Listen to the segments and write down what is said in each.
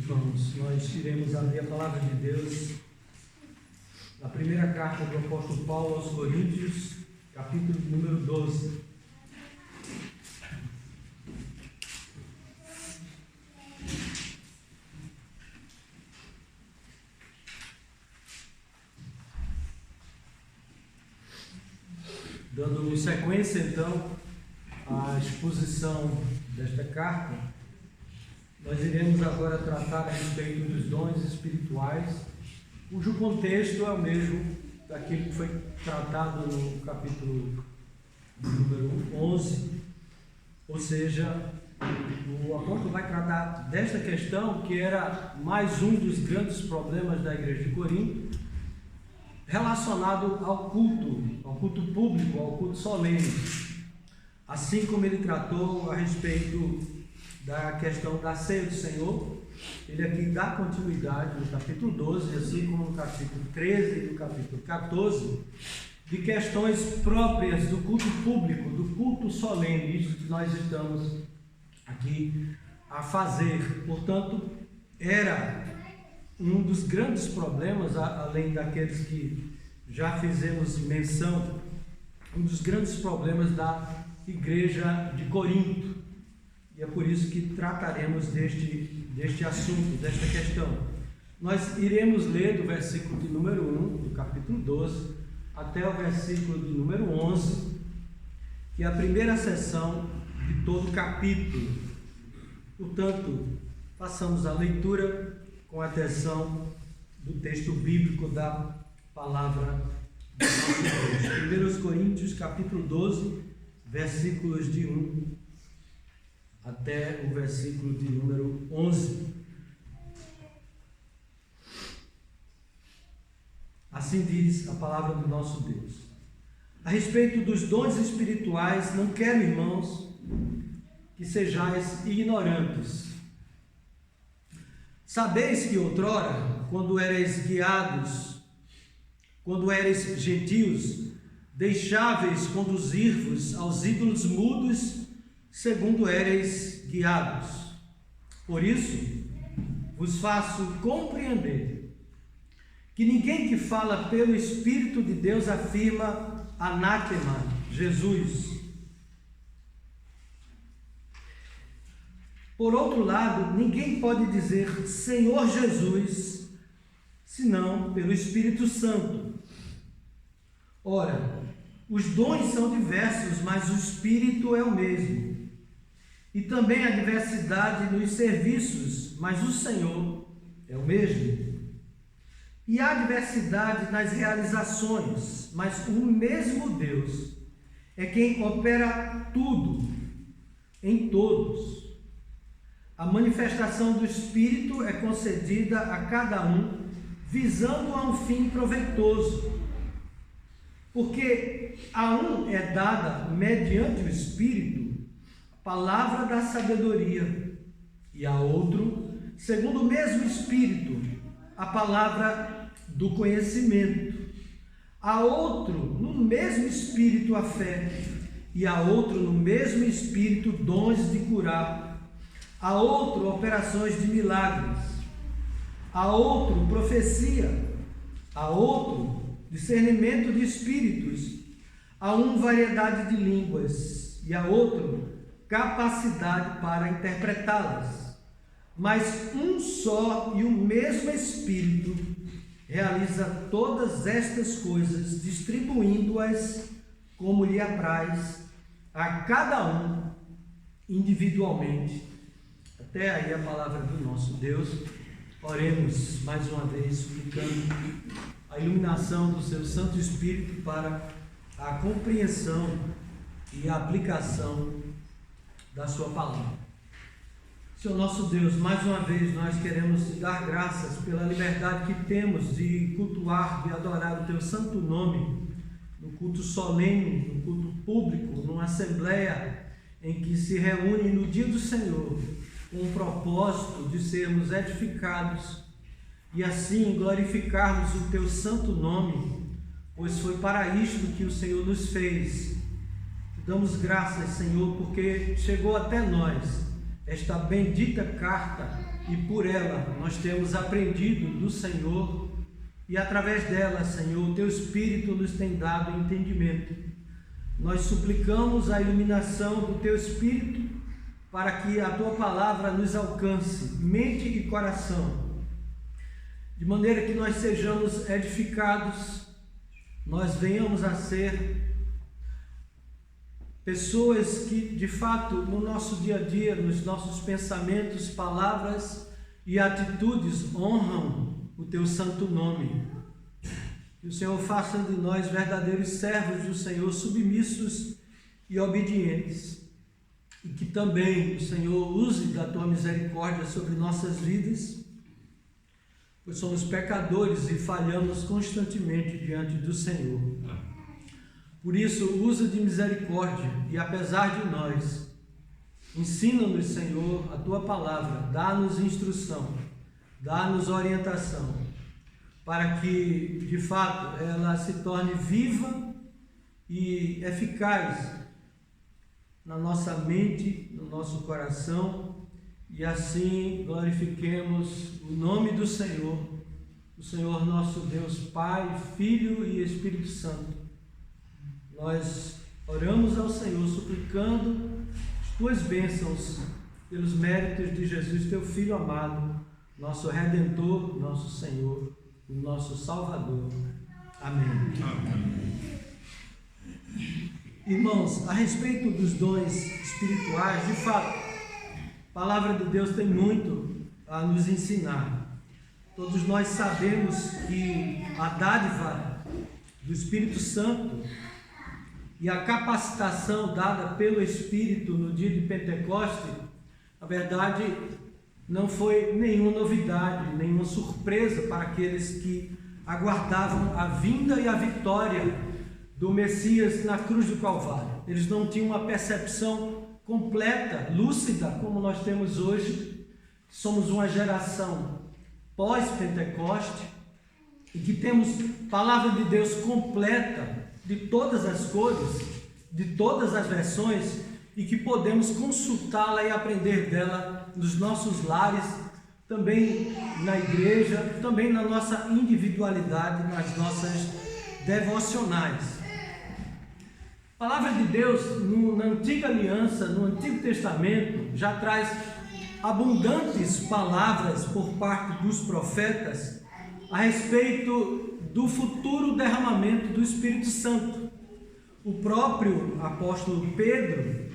Irmãos, nós iremos abrir a palavra de Deus na primeira carta do apóstolo Paulo aos Coríntios, capítulo número 12. Dando sequência, então, à exposição desta carta, nós iremos agora tratar a respeito dos dons espirituais, cujo contexto é o mesmo daquele que foi tratado no capítulo número 11, ou seja, o apóstolo vai tratar desta questão que era mais um dos grandes problemas da igreja de Corinto, relacionado ao culto público, ao culto solene, assim como ele tratou a respeito da questão da ceia do Senhor. Ele aqui dá continuidade no capítulo 12, assim como no capítulo 13 e no capítulo 14, de questões próprias do culto público, do culto solene, isso que nós estamos aqui a fazer. Portanto, era um dos grandes problemas, além daqueles que já fizemos menção, um dos grandes problemas da igreja de Corinto. E é por isso que trataremos deste assunto, desta questão. Nós iremos ler do versículo de número 1, do capítulo 12, até o versículo de número 11, que é a primeira seção de todo o capítulo. Portanto, façamos a leitura com atenção do texto bíblico da palavra de nosso Deus. 1 Coríntios, capítulo 12, versículos de 1 até o versículo de número 11. Assim diz a palavra do nosso Deus: a respeito dos dons espirituais, não quero, irmãos, que sejais ignorantes. Sabeis que outrora, quando erais guiados, quando erais gentios, deixáveis conduzir-vos aos ídolos mudos, segundo éreis guiados. Por isso, vos faço compreender que ninguém que fala pelo Espírito de Deus afirma anátema Jesus. Por outro lado, ninguém pode dizer Senhor Jesus, senão pelo Espírito Santo. Ora, os dons são diversos, mas o Espírito é o mesmo. E também há diversidade nos serviços, mas o Senhor é o mesmo. E há diversidade nas realizações, mas o mesmo Deus é quem opera tudo em todos. A manifestação do Espírito é concedida a cada um, visando a um fim proveitoso. Porque a um é dada, mediante o Espírito, palavra da sabedoria, e a outro, segundo o mesmo Espírito, a palavra do conhecimento, a outro, no mesmo Espírito, a fé, e a outro, no mesmo Espírito, dons de curar, a outro, operações de milagres, a outro, profecia, a outro, discernimento de espíritos, a um, variedade de línguas, e a outro, capacidade para interpretá-las. Mas um só e o mesmo Espírito realiza todas estas coisas, distribuindo-as como lhe apraz a cada um individualmente. Até aí a palavra do nosso Deus. Oremos mais uma vez, suplicando a iluminação do seu Santo Espírito para a compreensão e a aplicação da sua palavra. Senhor nosso Deus, mais uma vez nós queremos te dar graças pela liberdade que temos de cultuar, de adorar o teu santo nome, no culto solene, no culto público, numa assembleia em que se reúne no dia do Senhor, com o propósito de sermos edificados e assim glorificarmos o teu santo nome, pois foi para isto que o Senhor nos fez. Te damos graças, Senhor, porque chegou até nós esta bendita carta e por ela nós temos aprendido do Senhor, e através dela, Senhor, o Teu Espírito nos tem dado entendimento. Nós suplicamos a iluminação do Teu Espírito para que a Tua palavra nos alcance, mente e coração, de maneira que nós sejamos edificados, nós venhamos a ser pessoas que, de fato, no nosso dia a dia, nos nossos pensamentos, palavras e atitudes honram o Teu santo nome. Que o Senhor faça de nós verdadeiros servos do Senhor, submissos e obedientes. E que também o Senhor use da Tua misericórdia sobre nossas vidas, pois somos pecadores e falhamos constantemente diante do Senhor. Por isso, usa de misericórdia e, apesar de nós, ensina-nos, Senhor, a Tua palavra, dá-nos instrução, dá-nos orientação, para que, de fato, ela se torne viva e eficaz na nossa mente, no nosso coração, e assim glorifiquemos o nome do Senhor, o Senhor nosso Deus, Pai, Filho e Espírito Santo. Nós oramos ao Senhor suplicando as Tuas bênçãos pelos méritos de Jesus, Teu Filho amado, nosso Redentor, nosso Senhor, o nosso Salvador. Amém. Amém. Irmãos, a respeito dos dons espirituais, de fato, a palavra de Deus tem muito a nos ensinar. Todos nós sabemos que a dádiva do Espírito Santo e a capacitação dada pelo Espírito no dia de Pentecoste, na verdade, não foi nenhuma novidade, nenhuma surpresa para aqueles que aguardavam a vinda e a vitória do Messias na cruz do Calvário. Eles não tinham uma percepção completa, lúcida, como nós temos hoje. Somos uma geração pós-Pentecoste e que temos palavra de Deus completa, de todas as cores, de todas as versões, e que podemos consultá-la e aprender dela nos nossos lares, também na igreja, também na nossa individualidade, nas nossas devocionais. A palavra de Deus, na Antiga Aliança, no Antigo Testamento, já traz abundantes palavras por parte dos profetas a respeito do futuro derramamento do Espírito Santo. O próprio apóstolo Pedro,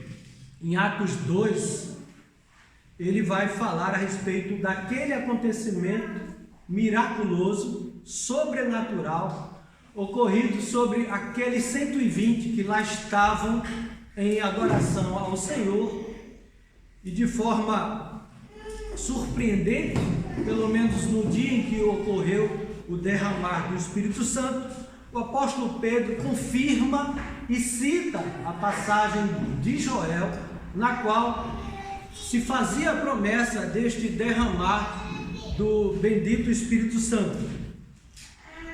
em Atos 2, ele vai falar a respeito daquele acontecimento miraculoso, sobrenatural, ocorrido sobre aqueles 120 que lá estavam em adoração ao Senhor, e de forma surpreendente, pelo menos no dia em que ocorreu o derramar do Espírito Santo, o apóstolo Pedro confirma e cita a passagem de Joel, na qual se fazia a promessa deste derramar do bendito Espírito Santo.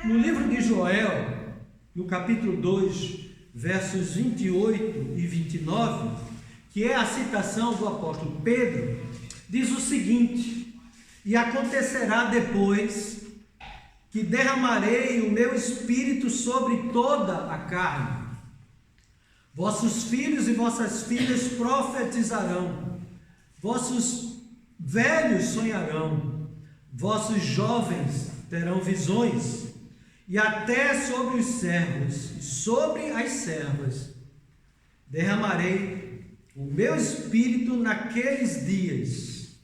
No livro de Joel, no capítulo 2, versos 28 e 29, que é a citação do apóstolo Pedro, diz o seguinte: e acontecerá depois que derramarei o meu espírito sobre toda a carne. Vossos filhos e vossas filhas profetizarão, vossos velhos sonharão, vossos jovens terão visões, e até sobre os servos e sobre as servas derramarei o meu espírito naqueles dias.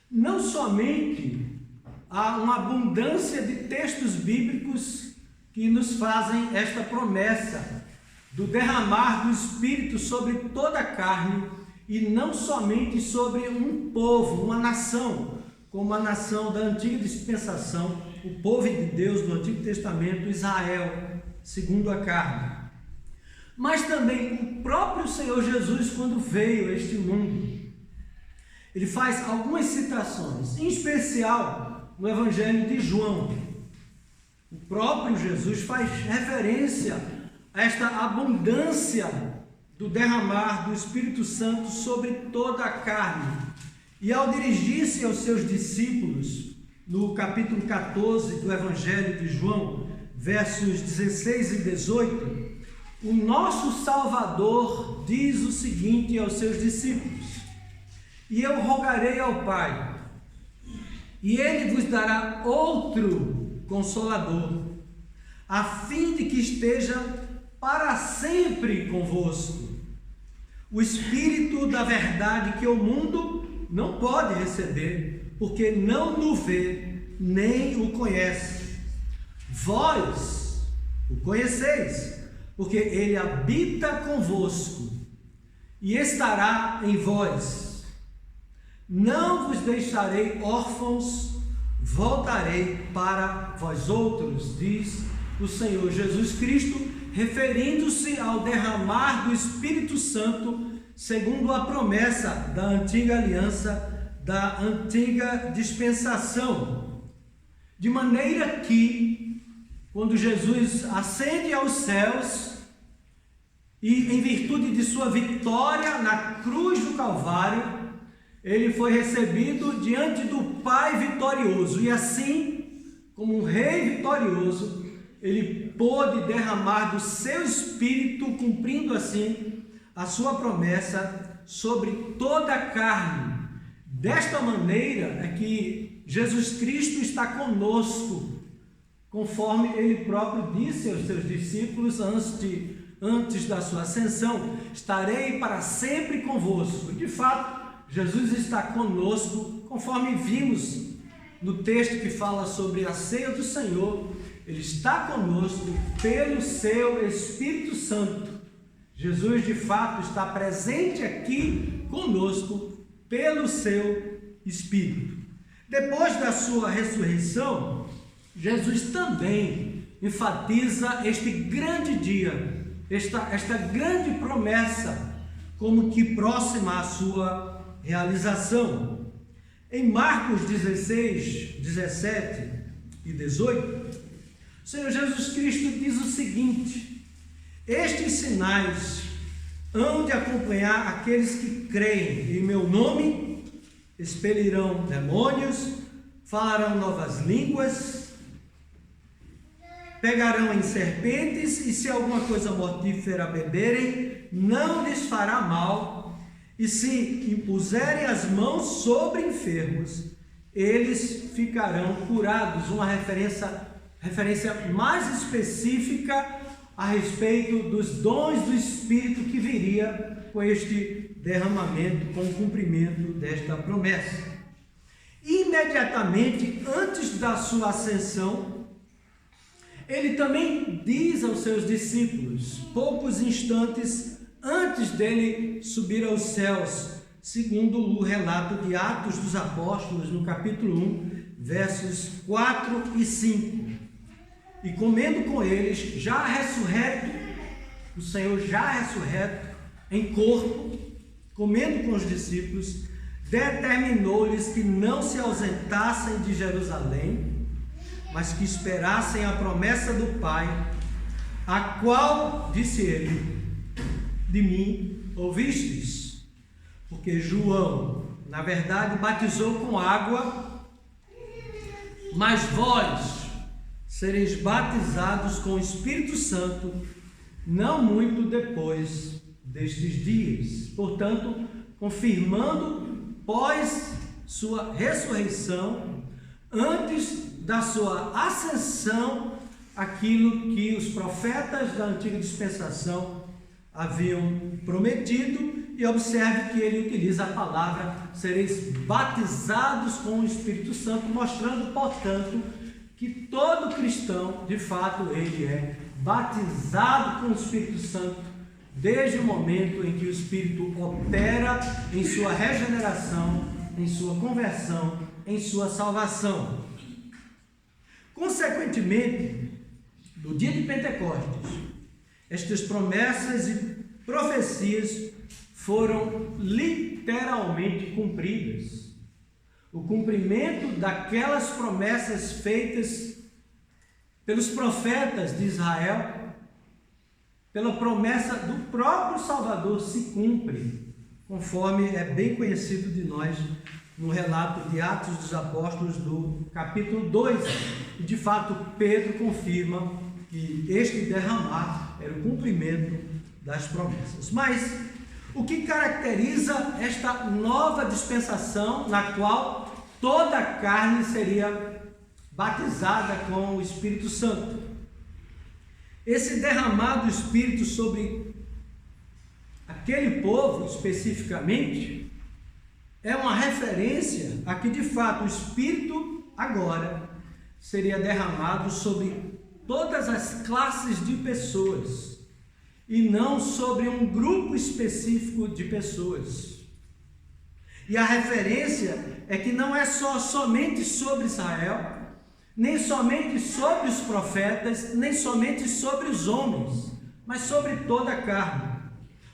Não somente há uma abundância de textos bíblicos que nos fazem esta promessa do derramar do Espírito sobre toda a carne, e não somente sobre um povo, uma nação, como a nação da antiga dispensação, o povo de Deus do Antigo Testamento, Israel, segundo a carne, mas também o próprio Senhor Jesus, quando veio a este mundo. Ele faz algumas citações, em especial no Evangelho de João. O próprio Jesus faz referência a esta abundância do derramar do Espírito Santo sobre toda a carne. E ao dirigir-se aos seus discípulos, no capítulo 14 do Evangelho de João, versos 16 e 18, o nosso Salvador diz o seguinte aos seus discípulos: e eu rogarei ao Pai, e Ele vos dará outro Consolador, a fim de que esteja para sempre convosco, o Espírito da verdade que o mundo não pode receber, porque não o vê, nem o conhece. Vós o conheceis, porque Ele habita convosco e estará em vós. Não vos deixarei órfãos, voltarei para vós outros, diz o Senhor Jesus Cristo, referindo-se ao derramar do Espírito Santo, segundo a promessa da antiga aliança, da antiga dispensação. De maneira que, quando Jesus ascende aos céus, e em virtude de sua vitória na cruz do Calvário, ele foi recebido diante do Pai vitorioso, e assim, como um rei vitorioso, ele pôde derramar do seu Espírito, cumprindo assim a sua promessa sobre toda a carne. Desta maneira é que Jesus Cristo está conosco, conforme ele próprio disse aos seus discípulos antes da sua ascensão: estarei para sempre convosco. De fato, Jesus está conosco, conforme vimos no texto que fala sobre a ceia do Senhor. Ele está conosco pelo seu Espírito Santo. Jesus, de fato, está presente aqui conosco pelo seu Espírito. Depois da sua ressurreição, Jesus também enfatiza este grande dia, esta grande promessa, como que próxima à sua realização. Em Marcos 16, 17 e 18, o Senhor Jesus Cristo diz o seguinte: estes sinais hão de acompanhar aqueles que creem em meu nome: expelirão demônios, falarão novas línguas, pegarão em serpentes, e se alguma coisa mortífera beberem, não lhes fará mal, e se impuserem as mãos sobre enfermos, eles ficarão curados. Uma referência mais específica a respeito dos dons do Espírito que viria com este derramamento, com o cumprimento desta promessa. Imediatamente antes da sua ascensão, ele também diz aos seus discípulos, poucos instantes antes dele subir aos céus, segundo o relato de Atos dos Apóstolos, no capítulo 1, versos 4 e 5. E comendo com eles, já ressurreto, o Senhor já ressurreto em corpo, comendo com os discípulos, determinou-lhes que não se ausentassem de Jerusalém, mas que esperassem a promessa do Pai, a qual, disse ele, de mim ouvistes, porque João, na verdade, batizou com água, mas vós sereis batizados com o Espírito Santo, não muito depois destes dias. Portanto, confirmando pós sua ressurreição, antes da sua ascensão, aquilo que os profetas da antiga dispensação haviam prometido. E observe que ele utiliza a palavra sereis batizados com o Espírito Santo, mostrando, portanto, que todo cristão, de fato, ele é batizado com o Espírito Santo desde o momento em que o Espírito opera em sua regeneração, em sua conversão, em sua salvação. Consequentemente, no dia de Pentecostes, estas promessas e profecias foram literalmente cumpridas. O cumprimento daquelas promessas feitas pelos profetas de Israel, pela promessa do próprio Salvador, se cumpre, conforme é bem conhecido de nós no relato de Atos dos Apóstolos do capítulo 2. E de fato Pedro confirma que este derramar era o cumprimento das promessas. Mas o que caracteriza esta nova dispensação na qual toda a carne seria batizada com o Espírito Santo? Esse derramar do Espírito sobre aquele povo especificamente é uma referência a que de fato o Espírito agora seria derramado sobre todas as classes de pessoas e não sobre um grupo específico de pessoas. E a referência é que não é somente sobre Israel, nem somente sobre os profetas, nem somente sobre os homens, mas sobre toda a carne.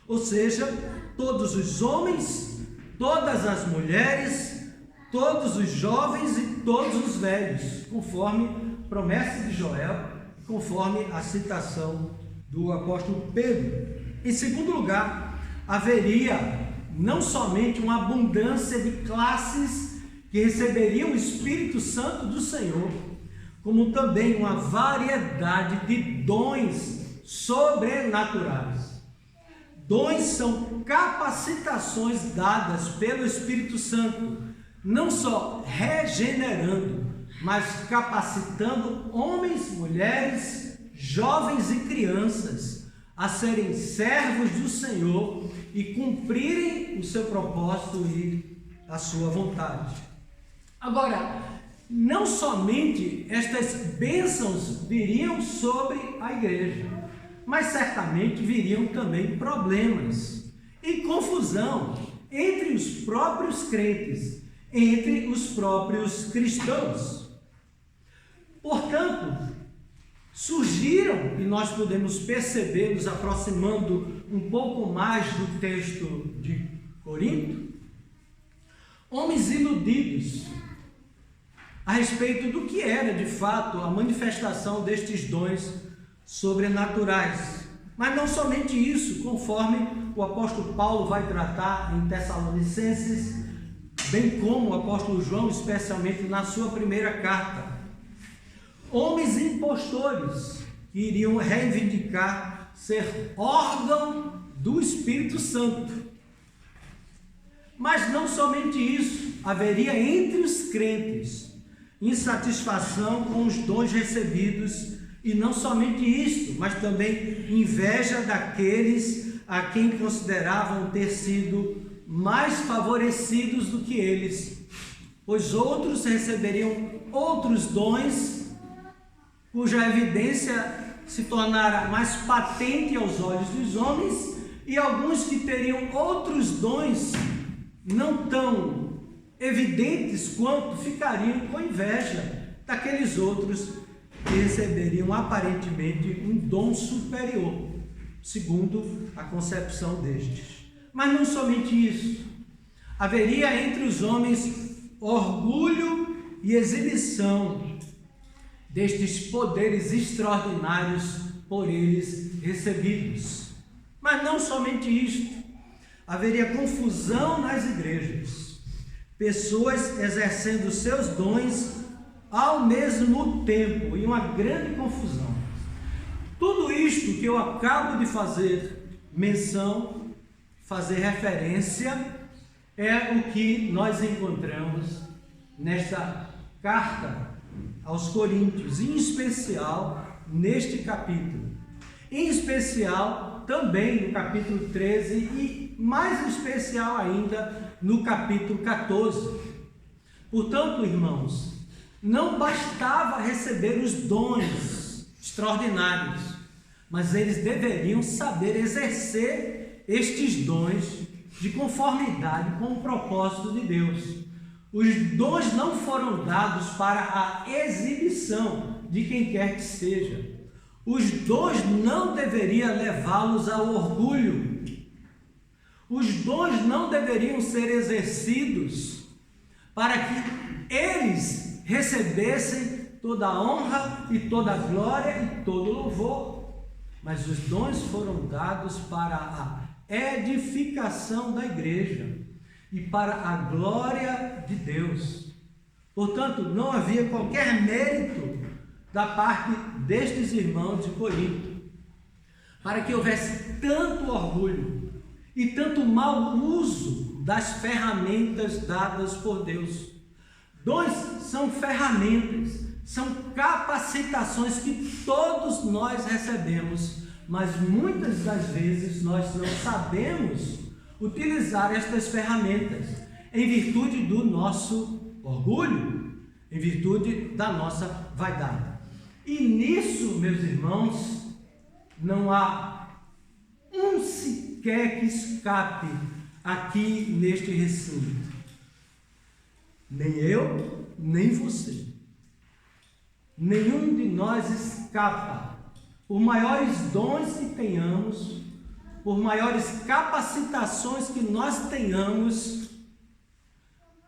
Ou seja, todos os homens, todas as mulheres, todos os jovens e todos os velhos, conforme promessa de Joel, conforme a citação do apóstolo Pedro. Em segundo lugar, haveria não somente uma abundância de classes que receberiam o Espírito Santo do Senhor, como também uma variedade de dons sobrenaturais. Dons são capacitações dadas pelo Espírito Santo, não só regenerando, mas capacitando homens, mulheres, jovens e crianças a serem servos do Senhor e cumprirem o seu propósito e a sua vontade. Agora, não somente estas bênçãos viriam sobre a igreja, mas certamente viriam também problemas e confusão entre os próprios crentes, entre os próprios cristãos. Portanto, surgiram, e nós podemos perceber, nos aproximando um pouco mais do texto de Corinto, homens iludidos a respeito do que era de fato a manifestação destes dons sobrenaturais. Mas não somente isso, conforme o apóstolo Paulo vai tratar em Tessalonicenses, bem como o apóstolo João, especialmente na sua primeira carta. Homens impostores que iriam reivindicar ser órgão do Espírito Santo. Mas não somente isso, haveria entre os crentes insatisfação com os dons recebidos, e não somente isto, mas também inveja daqueles a quem consideravam ter sido mais favorecidos do que eles, pois outros receberiam outros dons, cuja evidência se tornara mais patente aos olhos dos homens, e alguns que teriam outros dons não tão evidentes quanto ficariam com inveja daqueles outros que receberiam aparentemente um dom superior, segundo a concepção destes. Mas não somente isso, haveria entre os homens orgulho e exibição destes poderes extraordinários por eles recebidos. Mas não somente isto, haveria confusão nas igrejas, pessoas exercendo seus dons ao mesmo tempo, e uma grande confusão. Tudo isto que eu acabo de fazer menção, fazer referência, é o que nós encontramos nesta carta aos Coríntios, em especial neste capítulo, em especial também no capítulo 13 e mais especial ainda no capítulo 14. Portanto, irmãos, não bastava receber os dons extraordinários, mas eles deveriam saber exercer estes dons de conformidade com o propósito de Deus. Os dons não foram dados para a exibição de quem quer que seja. Os dons não deveriam levá-los ao orgulho. Os dons não deveriam ser exercidos para que eles recebessem toda a honra e toda a glória e todo o louvor, mas os dons foram dados para a edificação da igreja, e para a glória de Deus. Portanto, não havia qualquer mérito da parte destes irmãos de Corinto, para que houvesse tanto orgulho e tanto mau uso das ferramentas dadas por Deus. Dons são ferramentas, são capacitações que todos nós recebemos, mas muitas das vezes nós não sabemos utilizar estas ferramentas em virtude do nosso orgulho, em virtude da nossa vaidade. E nisso, meus irmãos, não há um sequer que escape aqui neste recinto. Nem eu, nem você. Nenhum de nós escapa. Por maiores dons que tenhamos, por maiores capacitações que nós tenhamos,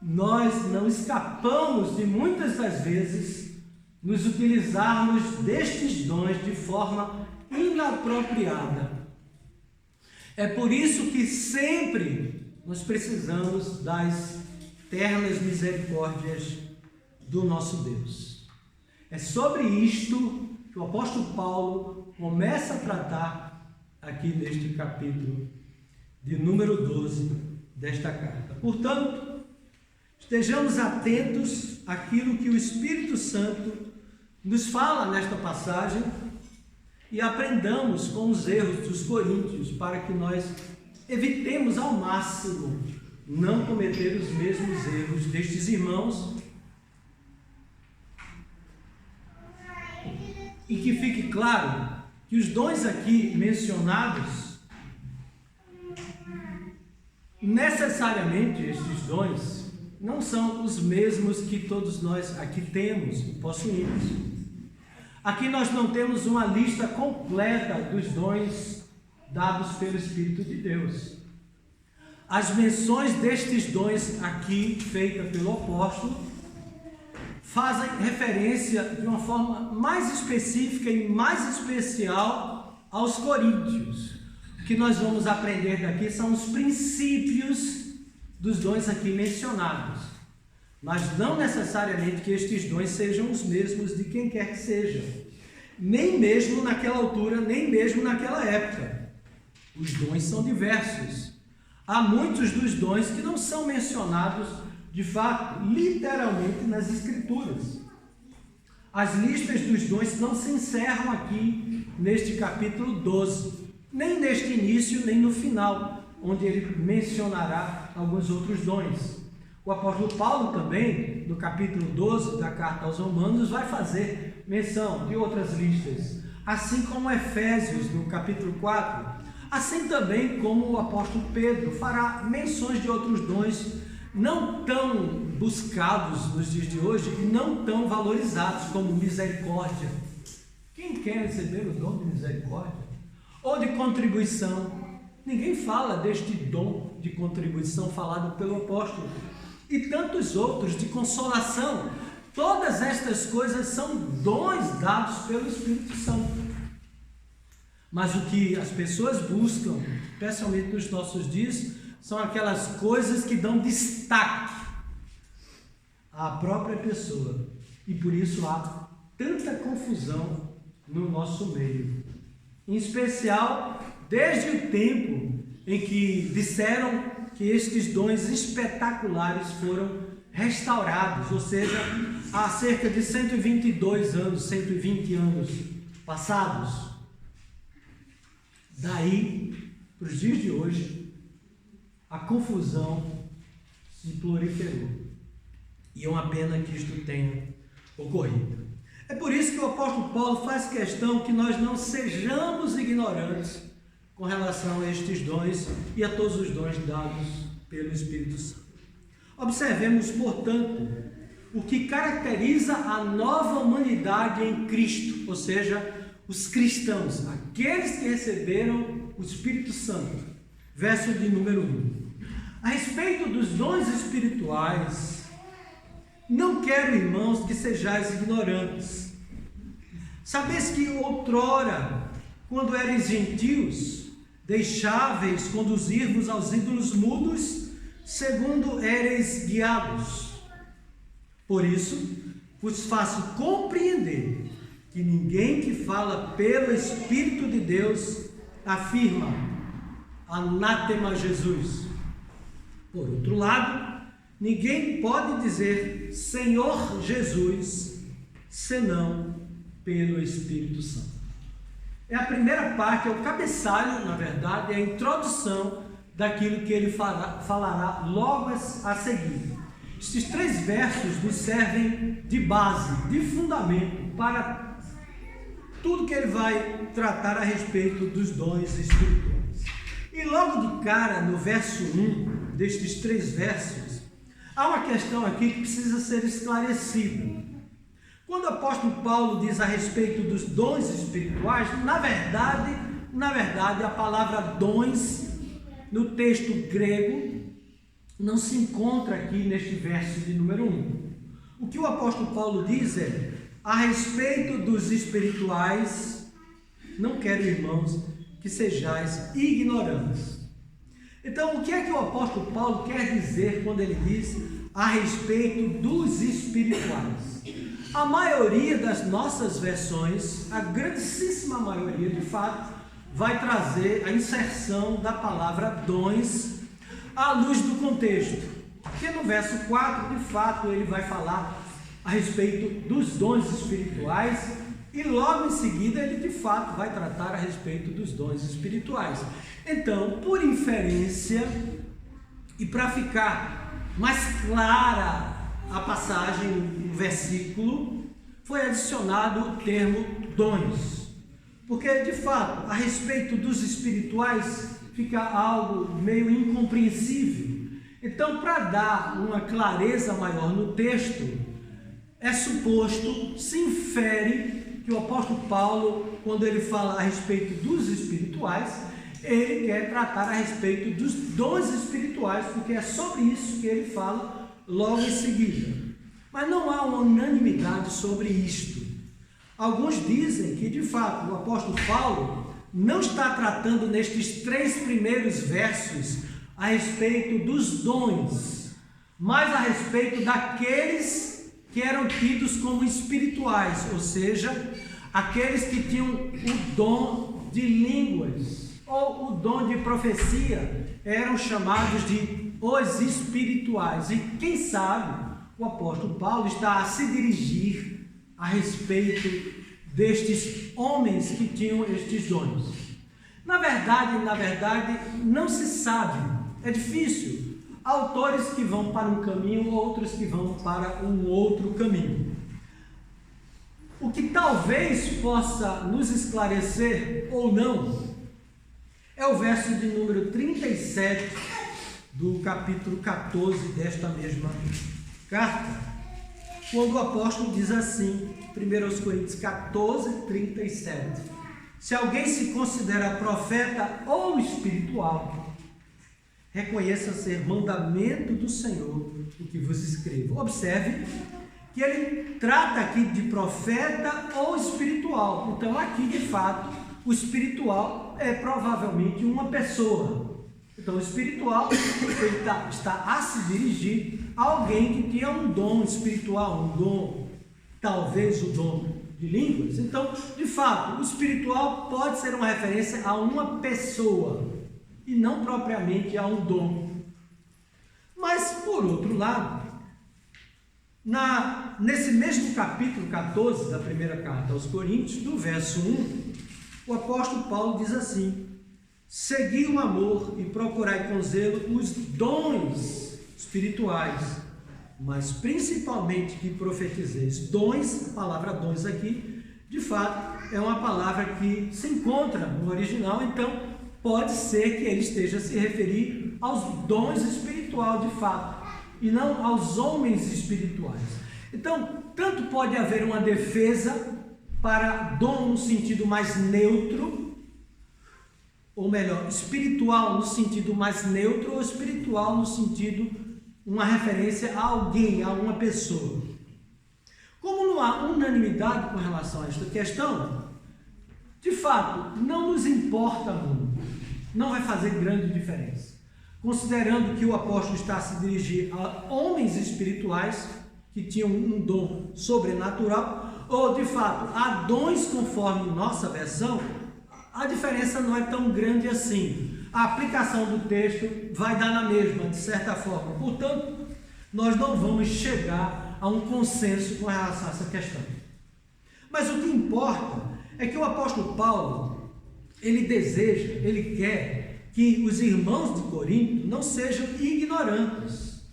nós não escapamos de muitas das vezes nos utilizarmos destes dons de forma inapropriada. É por isso que sempre nós precisamos das ternas misericórdias do nosso Deus. É sobre isto que o apóstolo Paulo começa a tratar aqui neste capítulo de número 12 desta carta. Portanto, estejamos atentos àquilo que o Espírito Santo nos fala nesta passagem e aprendamos com os erros dos coríntios para que nós evitemos ao máximo não cometer os mesmos erros destes irmãos e que fique claro que os dons aqui mencionados, necessariamente estes dons, não são os mesmos que todos nós aqui temos e possuímos. Aqui nós não temos uma lista completa dos dons dados pelo Espírito de Deus. As menções destes dons aqui, feitas pelo apóstolo, fazem referência de uma forma mais específica e mais especial aos coríntios. O que nós vamos aprender daqui são os princípios dos dons aqui mencionados, mas não necessariamente que estes dons sejam os mesmos de quem quer que seja, nem mesmo naquela altura, nem mesmo naquela época. Os dons são diversos. Há muitos dos dons que não são mencionados de fato, literalmente nas Escrituras. As listas dos dons não se encerram aqui neste capítulo 12, nem neste início, nem no final, onde ele mencionará alguns outros dons. O apóstolo Paulo também, no capítulo 12 da carta aos Romanos, vai fazer menção de outras listas, assim como Efésios, no capítulo 4, assim também como o apóstolo Pedro fará menções de outros dons não tão buscados nos dias de hoje e não tão valorizados como misericórdia. Quem quer receber o dom de misericórdia? Ou de contribuição? Ninguém fala deste dom de contribuição falado pelo apóstolo. E tantos outros de consolação. Todas estas coisas são dons dados pelo Espírito Santo. Mas o que as pessoas buscam, especialmente nos nossos dias, são aquelas coisas que dão destaque à própria pessoa. E por isso há tanta confusão no nosso meio. Em especial, desde o tempo em que disseram que estes dons espetaculares foram restaurados, ou seja, há cerca de 122 anos, 120 anos passados. Daí, para os dias de hoje, a confusão se proliferou. E é uma pena que isto tenha ocorrido. É por isso que o apóstolo Paulo faz questão que nós não sejamos ignorantes com relação a estes dons e a todos os dons dados pelo Espírito Santo. Observemos, portanto, o que caracteriza a nova humanidade em Cristo, ou seja, os cristãos, aqueles que receberam o Espírito Santo. Verso de número 1. A respeito dos dons espirituais, não quero, irmãos, que sejais ignorantes. Sabeis que outrora, quando eres gentios, deixáveis conduzir-vos aos ídolos mudos, segundo éreis guiados. Por isso, vos faço compreender que ninguém que fala pelo Espírito de Deus afirma anátema Jesus. Por outro lado, ninguém pode dizer Senhor Jesus senão pelo Espírito Santo. É a primeira parte, é o cabeçalho, na verdade, é a introdução daquilo que ele falará logo a seguir. Estes 3 versos nos servem de base, de fundamento para tudo que ele vai tratar a respeito dos dons espirituais. E logo de cara, no verso 1 destes 3 versos, há uma questão aqui que precisa ser esclarecida. Quando o apóstolo Paulo diz a respeito dos dons espirituais, na verdade, a palavra dons, no texto grego, não se encontra aqui neste verso de número 1. O que o apóstolo Paulo diz é: a respeito dos espirituais, não quero, irmãos, que sejais ignorantes. Então, o que é que o apóstolo Paulo quer dizer quando ele diz a respeito dos espirituais? A maioria das nossas versões, a grandíssima maioria, de fato, vai trazer a inserção da palavra dons à luz do contexto. Porque no verso 4, de fato, ele vai falar a respeito dos dons espirituais e logo em seguida ele de fato vai tratar a respeito dos dons espirituais. Então, por inferência e para ficar mais clara a passagem, o versículo, foi adicionado o termo dons, porque de fato a respeito dos espirituais fica algo meio incompreensível. Então, para dar uma clareza maior no texto, é suposto, se infere que o apóstolo Paulo, quando ele fala a respeito dos espirituais, ele quer tratar a respeito dos dons espirituais, porque é sobre isso que ele fala logo em seguida. Mas não há uma unanimidade sobre isto. Alguns dizem que, de fato, o apóstolo Paulo não está tratando nestes 3 primeiros versos a respeito dos dons, mas a respeito daqueles que eram tidos como espirituais, ou seja, aqueles que tinham o dom de línguas ou o dom de profecia, eram chamados de os espirituais. E quem sabe o apóstolo Paulo está a se dirigir a respeito destes homens que tinham estes dons. Na verdade, não se sabe, é difícil. Autores que vão para um caminho, outros que vão para um outro caminho. O que talvez possa nos esclarecer ou não é o verso de número 37 do capítulo 14 desta mesma carta, quando o apóstolo diz assim, 1 Coríntios 14, 37: se alguém se considera profeta ou espiritual, reconheça ser mandamento do Senhor o que vos escrevo. Observe que ele trata aqui de profeta ou espiritual. Então aqui, de fato, o espiritual é provavelmente uma pessoa. Então o espiritual ele está a se dirigir a alguém que tinha um dom espiritual, um dom, talvez o dom de línguas. Então, de fato, o espiritual pode ser uma referência a uma pessoa e não propriamente a um dom. Mas, por outro lado, nesse mesmo capítulo 14 da primeira carta aos Coríntios, do verso 1, o apóstolo Paulo diz assim: segui o amor e procurai com zelo os dons espirituais, mas principalmente que profetizeis. Dons, a palavra dons aqui, de fato, é uma palavra que se encontra no original, então pode ser que ele esteja a se referir aos dons espirituais de fato, e não aos homens espirituais. Então, tanto pode haver uma defesa para dom no sentido mais neutro, ou melhor, espiritual no sentido mais neutro, ou espiritual no sentido, uma referência a alguém, a uma pessoa. Como não há unanimidade com relação a esta questão, de fato, não nos importa muito, não vai fazer grande diferença. considerando que o apóstolo está a se dirigir a homens espirituais que tinham um dom sobrenatural, ou de fato a dons conforme nossa versão, a diferença não é tão grande assim. A aplicação do texto vai dar na mesma, de certa forma. Portanto, nós não vamos chegar a um consenso com relação a essa questão. Mas o que importa é que o apóstolo Paulo, ele deseja, ele quer que os irmãos de Corinto não sejam ignorantes,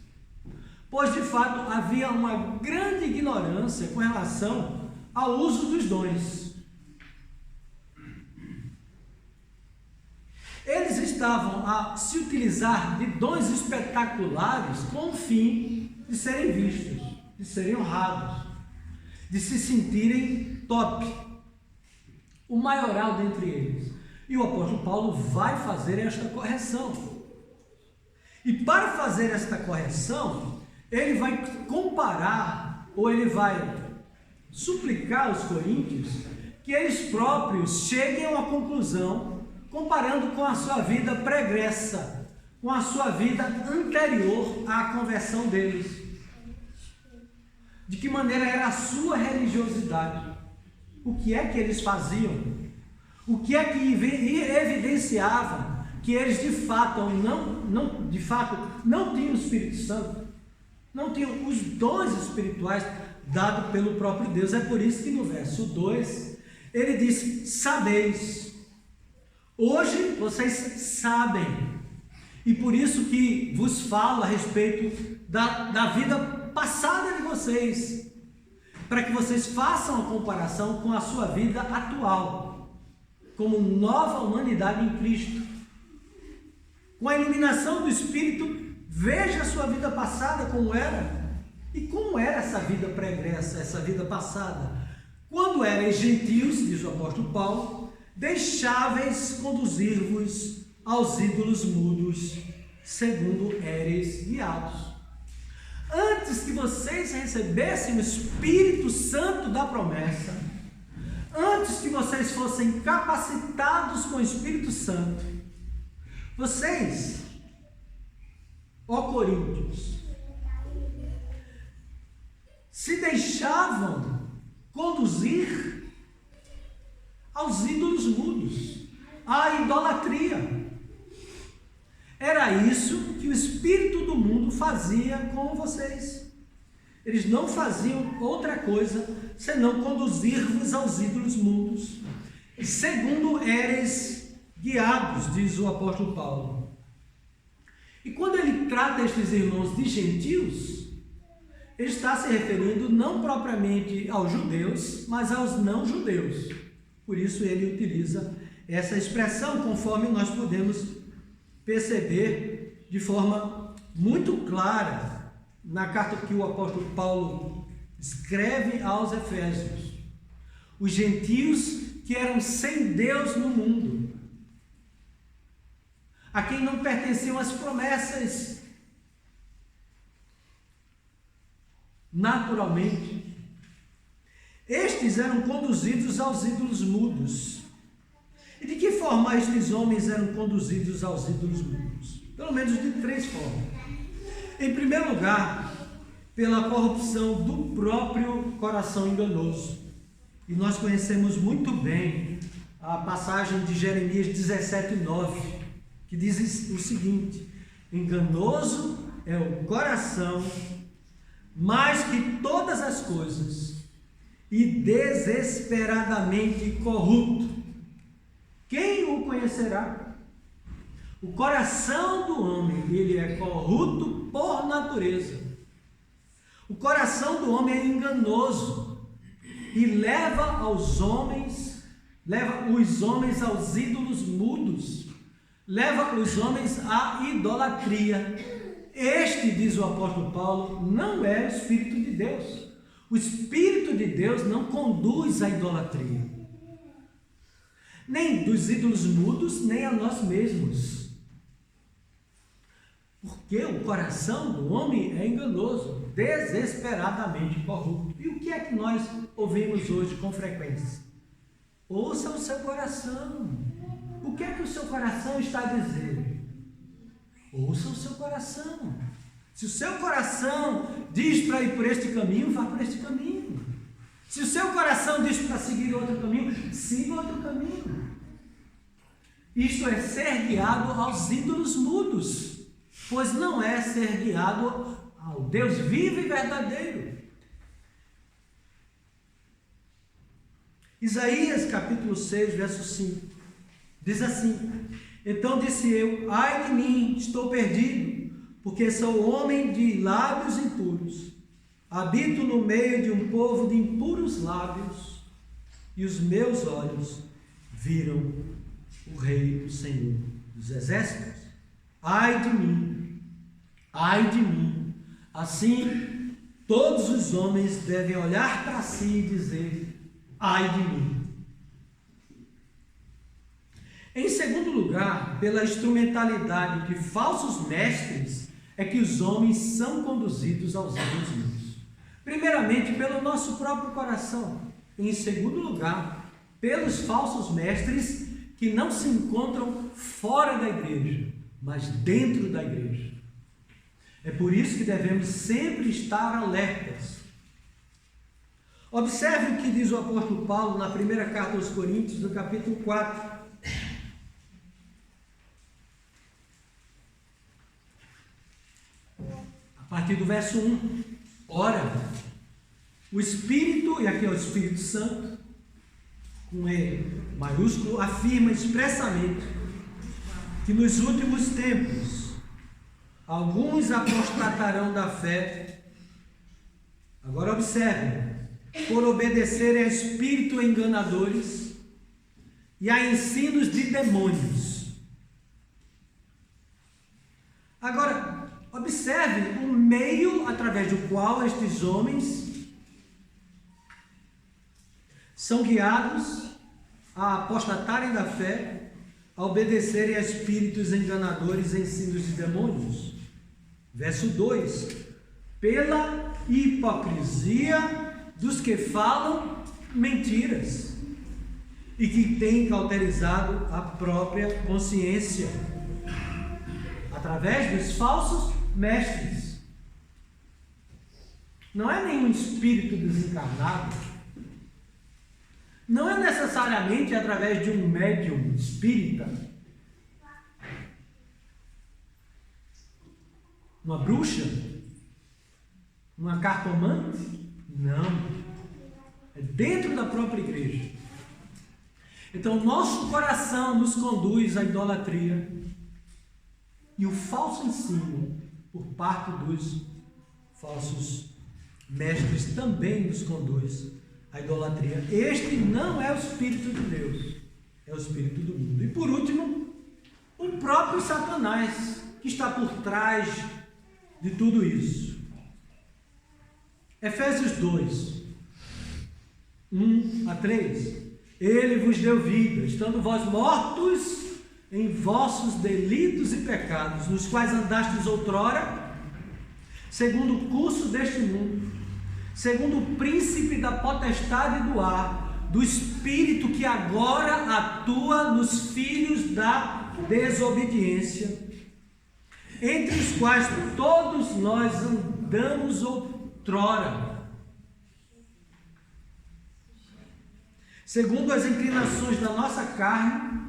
pois de fato havia uma grande ignorância com relação ao uso dos dons. Eles estavam a se utilizar de dons espetaculares com o fim de serem vistos, de serem honrados, de se sentirem top, o maioral dentre eles. E o apóstolo Paulo vai fazer esta correção. E para fazer esta correção, ele vai comparar, ou ele vai suplicar aos coríntios que eles próprios cheguem a uma conclusão, comparando com a sua vida pregressa, com a sua vida anterior à conversão deles. De que maneira era a sua religiosidade? O que é que eles faziam? O que é que evidenciava que eles de fato não tinham o Espírito Santo? Não tinham os dons espirituais dados pelo próprio Deus. É por isso que no verso 2 ele diz: sabeis. Hoje vocês sabem, e por isso que vos falo a respeito da vida passada de vocês, para que vocês façam a comparação com a sua vida atual, como nova humanidade em Cristo. Com a iluminação do Espírito, veja a sua vida passada como era, e como era essa vida pregressa, essa vida passada. Quando erais gentios, diz o apóstolo Paulo, deixáveis conduzir-vos aos ídolos mudos, segundo éreis guiados. Antes que vocês recebessem o Espírito Santo da promessa, antes que vocês fossem capacitados com o Espírito Santo, vocês, ó Coríntios, se deixavam conduzir aos ídolos mudos, à idolatria. Era isso que o espírito do mundo fazia com vocês. Eles não faziam outra coisa senão conduzir-vos aos ídolos mudos, segundo éreis guiados, diz o apóstolo Paulo. E quando ele trata estes irmãos de gentios, ele está se referindo não propriamente aos judeus, mas aos não-judeus. Por isso ele utiliza essa expressão, conforme nós podemos perceber de forma muito clara na carta que o apóstolo Paulo escreve aos Efésios. Os gentios que eram sem Deus no mundo, a quem não pertenciam as promessas naturalmente, estes eram conduzidos aos ídolos mudos. E de que forma estes homens eram conduzidos aos ídolos mudos? Pelo menos de três formas. Em primeiro lugar, pela corrupção do próprio coração enganoso. E nós conhecemos muito bem a passagem de Jeremias 17:9, que diz o seguinte: enganoso é o coração mais que todas as coisas, e desesperadamente corrupto. Quem o conhecerá? O coração do homem, ele é corrupto por natureza. O coração do homem é enganoso e leva os homens aos ídolos mudos, leva os homens à idolatria. Este, diz o apóstolo Paulo, não é o Espírito de Deus. O Espírito de Deus não conduz à idolatria, nem dos ídolos mudos, nem a nós mesmos. Porque o coração do homem é enganoso, desesperadamente corrupto. E o que é que nós ouvimos hoje com frequência? Ouça o seu coração. O que é que o seu coração está a dizer? Ouça o seu coração. Se o seu coração diz para ir por este caminho, vá por este caminho. Se o seu coração diz para seguir outro caminho, siga outro caminho. Isto é ser guiado aos ídolos mudos, pois não é ser guiado ao Deus vivo e verdadeiro. Isaías capítulo 6, verso 5, diz assim: então disse eu, ai de mim, estou perdido, porque sou homem de lábios impuros, habito no meio de um povo de impuros lábios, e os meus olhos viram o Rei, o Senhor dos Exércitos. Ai de mim, assim todos os homens devem olhar para si e dizer, ai de mim. Em segundo lugar, pela instrumentalidade de falsos mestres, é que os homens são conduzidos aos ídolos. Primeiramente, pelo nosso próprio coração. Em segundo lugar, pelos falsos mestres que não se encontram fora da igreja, mas dentro da igreja. É por isso que devemos sempre estar alertas. Observe o que diz o apóstolo Paulo na primeira carta aos Coríntios, no capítulo 4. A partir do verso 1. Ora, o Espírito, e aqui é o Espírito Santo, com E maiúsculo, afirma expressamente que nos últimos tempos alguns apostatarão da fé. Agora observe, por obedecerem a espíritos enganadores e a ensinos de demônios. Agora, observe o meio através do qual estes homens são guiados a apostatarem da fé, a obedecerem a espíritos enganadores e ensinos de demônios. Verso 2: pela hipocrisia dos que falam mentiras e que têm cauterizado a própria consciência, através dos falsos mestres. Não é nenhum espírito desencarnado, não é necessariamente através de um médium espírita, uma bruxa, uma cartomante. Não, é dentro da própria igreja. Então nosso coração nos conduz à idolatria, e o falso ensino por parte dos falsos mestres também nos conduz à idolatria. Este não é o Espírito de Deus, é o Espírito do mundo. E por último, o próprio Satanás, que está por trás de tudo isso. Efésios 2, 1 a 3. Ele vos deu vida, estando vós mortos em vossos delitos e pecados, nos quais andastes outrora, segundo o curso deste mundo, segundo o príncipe da potestade do ar, do espírito que agora atua nos filhos da desobediência, entre os quais todos nós andamos outrora, segundo as inclinações da nossa carne,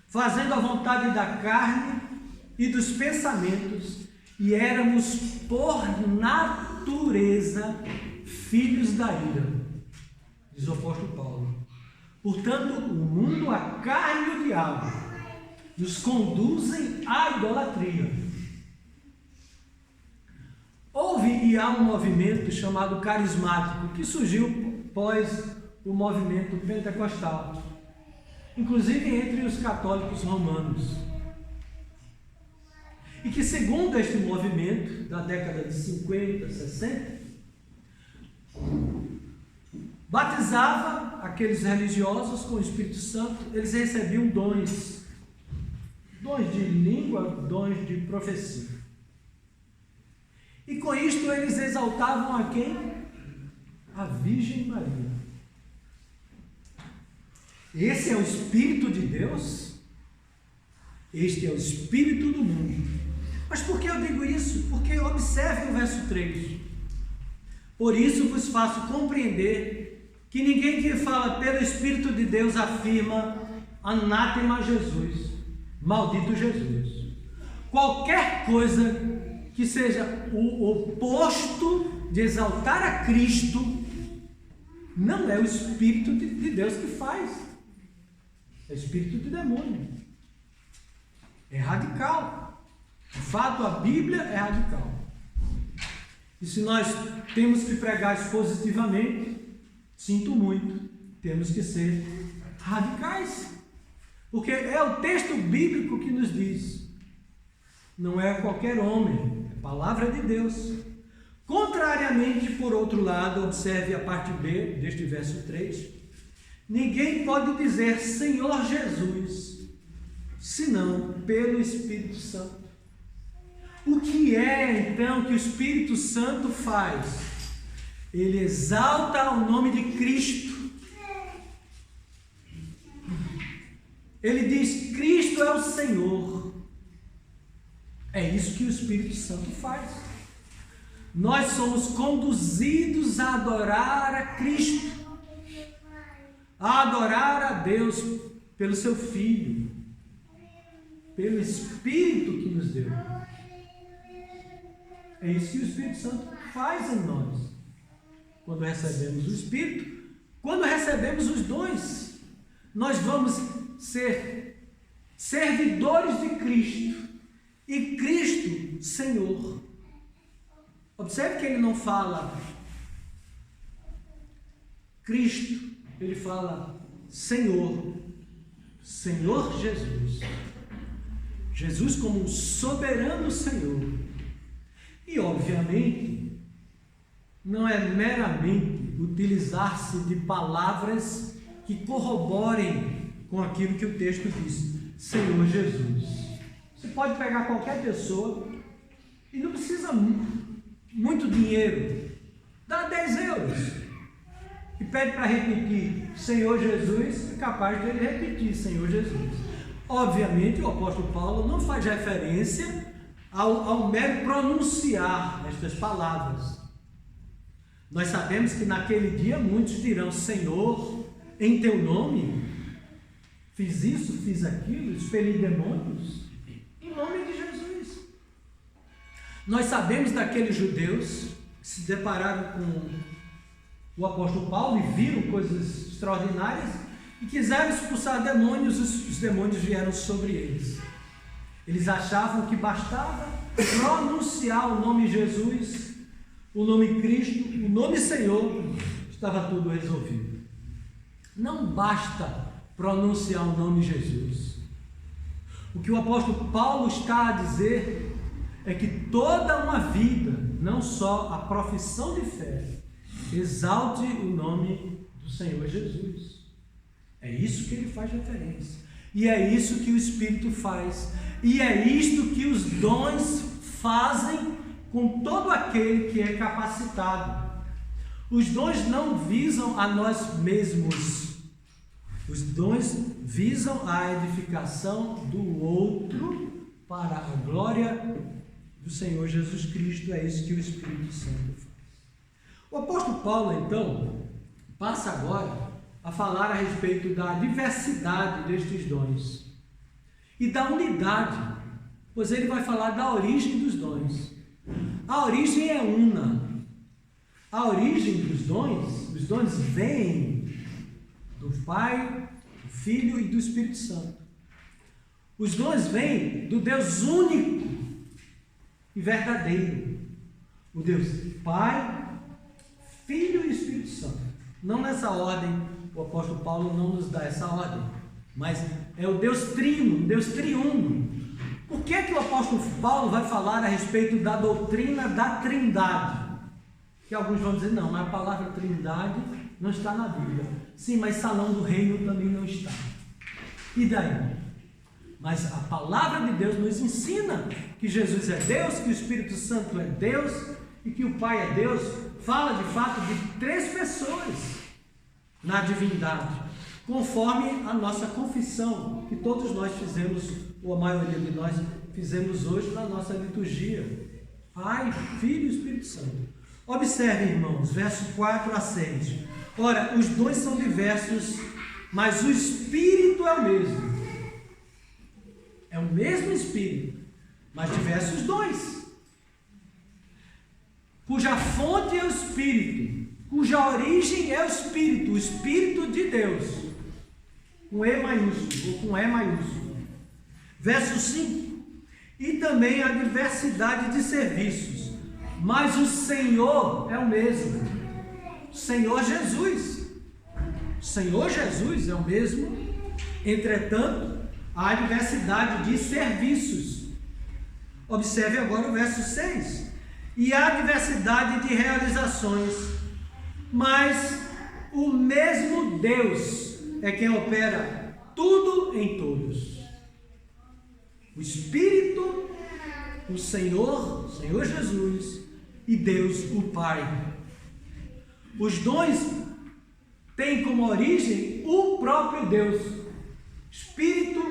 fazendo a vontade da carne e dos pensamentos, e éramos por natureza filhos da ira, diz o apóstolo Paulo. Portanto, o mundo, a carne e o diabo nos conduzem à idolatria. Houve e há um movimento chamado carismático, que surgiu após o movimento pentecostal, inclusive entre os católicos romanos, e que, segundo este movimento da década de 50, 60, batizava aqueles religiosos com o Espírito Santo. Eles recebiam dons de língua, dons de profecia, e com isto eles exaltavam a quem? A Virgem Maria. Esse é o Espírito de Deus? Este é o espírito do mundo. Mas por que eu digo isso? Porque observe o verso 3. Por isso vos faço compreender que ninguém que fala pelo Espírito de Deus afirma anátema a Jesus, maldito Jesus. Qualquer coisa que seja o oposto de exaltar a Cristo, não é o Espírito de Deus que faz, é o Espírito de demônio. É radical. De fato, a Bíblia é radical. E se nós temos que pregar expositivamente, sinto muito, temos que ser radicais. Porque é o texto bíblico que nos diz. Não é qualquer homem, é a palavra de Deus. Contrariamente, por outro lado, observe a parte B deste verso 3. Ninguém pode dizer Senhor Jesus, senão pelo Espírito Santo. O que é então que o Espírito Santo faz? Ele exalta o nome de Cristo. Ele diz: Cristo é o Senhor. É isso que o Espírito Santo faz. Nós somos conduzidos a adorar a Cristo, a adorar a Deus pelo seu Filho, pelo Espírito que nos deu. É isso que o Espírito Santo faz em nós. Quando recebemos o Espírito, quando recebemos os dons, nós vamos ser servidores de Cristo e Cristo Senhor. Observe que ele não fala Cristo, ele fala Senhor, Senhor Jesus. Jesus como um soberano Senhor. E, obviamente, não é meramente utilizar-se de palavras que corroborem com aquilo que o texto diz, Senhor Jesus. Você pode pegar qualquer pessoa e não precisa muito dinheiro, dá 10 euros e pede para repetir Senhor Jesus, é capaz de ele repetir Senhor Jesus. Obviamente, o apóstolo Paulo não faz referência ao mero pronunciar estas palavras. Nós sabemos que naquele dia muitos dirão Senhor, em teu nome, fiz isso, fiz aquilo, expeli demônios, em nome de Jesus. Nós sabemos daqueles judeus que se depararam com o apóstolo Paulo e viram coisas extraordinárias e quiseram expulsar demônios, os demônios vieram sobre eles. Eles achavam que bastava pronunciar o nome Jesus, o nome Cristo, o nome Senhor, estava tudo resolvido. Não basta pronunciar o nome Jesus. O que o apóstolo Paulo está a dizer é que toda uma vida, não só a profissão de fé, exalte o nome do Senhor Jesus. É isso que ele faz referência. E é isso que o Espírito faz. E é isto que os dons fazem com todo aquele que é capacitado. Os dons não visam a nós mesmos. Os dons visam a edificação do outro para a glória do Senhor Jesus Cristo. É isso que o Espírito Santo faz. O apóstolo Paulo, então, passa agora a falar a respeito da diversidade destes dons e da unidade, pois ele vai falar da origem dos dons. A origem é una. A origem dos dons vêm do Pai, do Filho e do Espírito Santo. Os dons vêm do Deus único e verdadeiro, o Deus Pai, Filho e Espírito Santo. Não nessa ordem. O apóstolo Paulo não nos dá essa ordem, mas é o Deus trino, Deus triuno. Por que o apóstolo Paulo vai falar a respeito da doutrina da Trindade? Que alguns vão dizer, não, mas a palavra Trindade não está na Bíblia. Sim, mas Salão do Reino também não está. E daí? Mas a palavra de Deus nos ensina que Jesus é Deus, que o Espírito Santo é Deus e que o Pai é Deus. Fala de fato de 3 pessoas na divindade, conforme a nossa confissão, que todos nós fizemos, ou a maioria de nós fizemos hoje na nossa liturgia. Pai, Filho e Espírito Santo. Observe, irmãos, verso 4 a 6. Ora, os dons são diversos, mas o Espírito é o mesmo. É o mesmo Espírito, mas diversos dons. Cuja fonte é o Espírito, cuja origem é o Espírito de Deus, com E maiúsculo ou com E maiúsculo. Verso 5. E também a diversidade de serviços, mas o Senhor é o mesmo. Senhor Jesus. Senhor Jesus é o mesmo, entretanto, há diversidade de serviços. Observe agora o verso 6. E há diversidade de realizações, mas o mesmo Deus é quem opera tudo em todos. O Espírito, o Senhor Jesus e Deus, o Pai. Os dons têm como origem o próprio Deus, Espírito,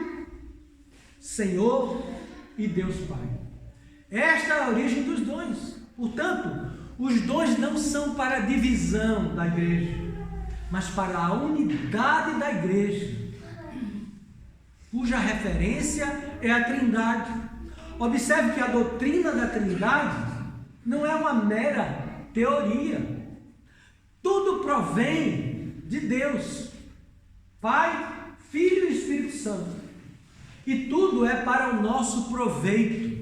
Senhor e Deus Pai. Esta é a origem dos dons. Portanto, os dons não são para a divisão da igreja, mas para a unidade da igreja, cuja referência é a Trindade. Observe que a doutrina da Trindade não é uma mera teoria. Tudo provém de Deus, Pai, Filho e Espírito Santo. E tudo é para o nosso proveito.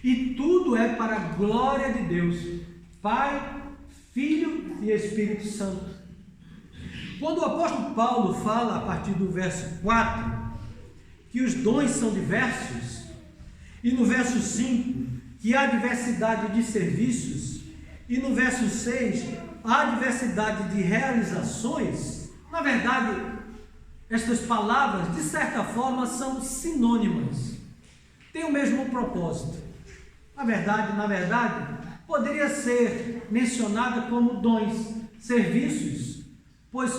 E tudo é para a glória de Deus, Pai, Filho e Espírito Santo. Quando o apóstolo Paulo fala, a partir do verso 4, que os dons são diversos, e no verso 5, que há diversidade de serviços, e no verso 6, há diversidade de realizações, na verdade, estas palavras, de certa forma, são sinônimas, têm o mesmo propósito. Na verdade, poderia ser mencionada como dons, serviços, pois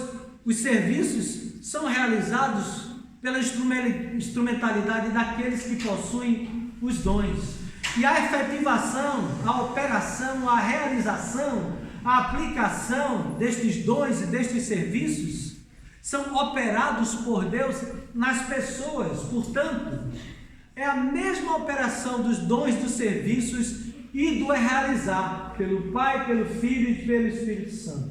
os serviços são realizados pela instrumentalidade daqueles que possuem os dons. E a efetivação, a operação, a realização, a aplicação destes dons e destes serviços são operados por Deus nas pessoas. Portanto, é a mesma operação dos dons, dos serviços e do realizar pelo Pai, pelo Filho e pelo Espírito Santo,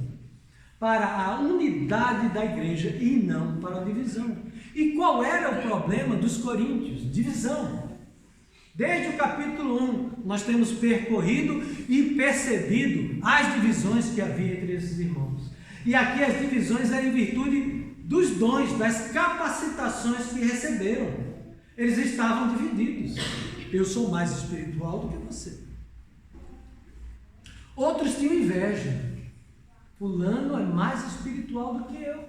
para a unidade da igreja e não para a divisão. E qual era o problema dos coríntios? Divisão. Desde o capítulo 1, nós temos percorrido e percebido as divisões que havia entre esses irmãos. E aqui as divisões eram em virtude dos dons, das capacitações que receberam. Eles estavam divididos. Eu sou mais espiritual do que você. Outros tinham inveja. Fulano é mais espiritual do que eu,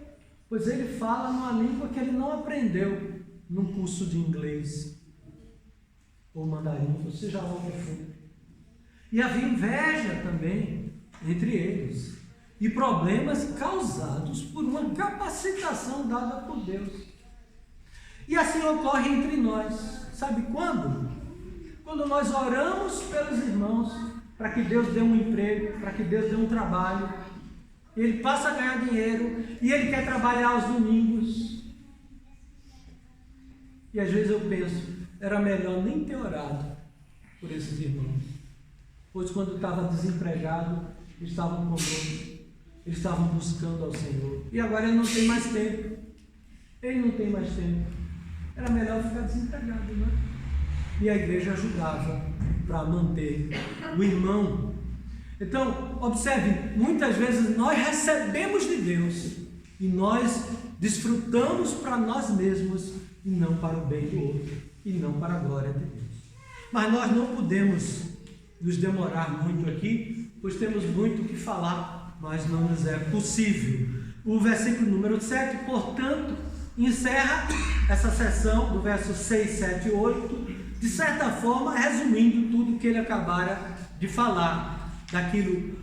pois ele fala numa língua que ele não aprendeu num curso de inglês ou mandarim, ou seja lá o que for. E havia inveja também entre eles, e problemas causados por uma capacitação dada por Deus. E assim ocorre entre nós. Sabe quando? Quando nós oramos pelos irmãos para que Deus dê um emprego, para que Deus dê um trabalho. Ele passa a ganhar dinheiro e ele quer trabalhar aos domingos. E às vezes eu penso, era melhor nem ter orado por esses irmãos. Pois quando estava desempregado, eles estavam conosco, eles estavam buscando ao Senhor. E agora ele não tem mais tempo. Ele não tem mais tempo. Era melhor ficar desempregado, não é? E a igreja ajudava para manter o irmão. Então, observe, muitas vezes nós recebemos de Deus e nós desfrutamos para nós mesmos e não para o bem do outro e não para a glória de Deus. Mas nós não podemos nos demorar muito aqui, pois temos muito o que falar, mas não nos é possível. O versículo número 7, portanto, encerra essa sessão do verso 6, 7 e 8, de certa forma, resumindo tudo que ele acabara de falar, daquilo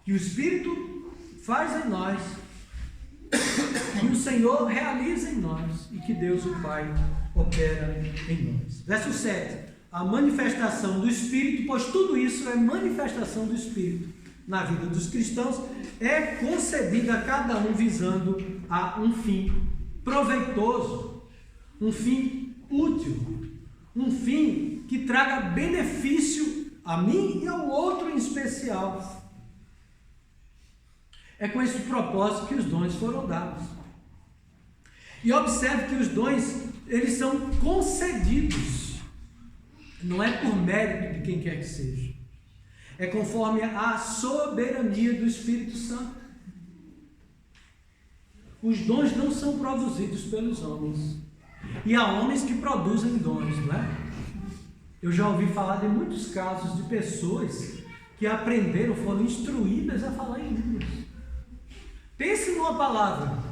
que o Espírito faz em nós, que o Senhor realiza em nós e que Deus o Pai opera em nós. Verso 7. A manifestação do Espírito, pois tudo isso é manifestação do Espírito na vida dos cristãos, é concedida a cada um visando a um fim proveitoso, um fim útil, um fim que traga benefício a mim e ao outro em especial. É com esse propósito que os dons foram dados. E observe que os dons, eles são concedidos. Não é por mérito de quem quer que seja. É conforme a soberania do Espírito Santo. Os dons não são produzidos pelos homens. E há homens que produzem dons, não é? Eu já ouvi falar de muitos casos de pessoas que aprenderam, foram instruídas a falar em línguas. Pense numa palavra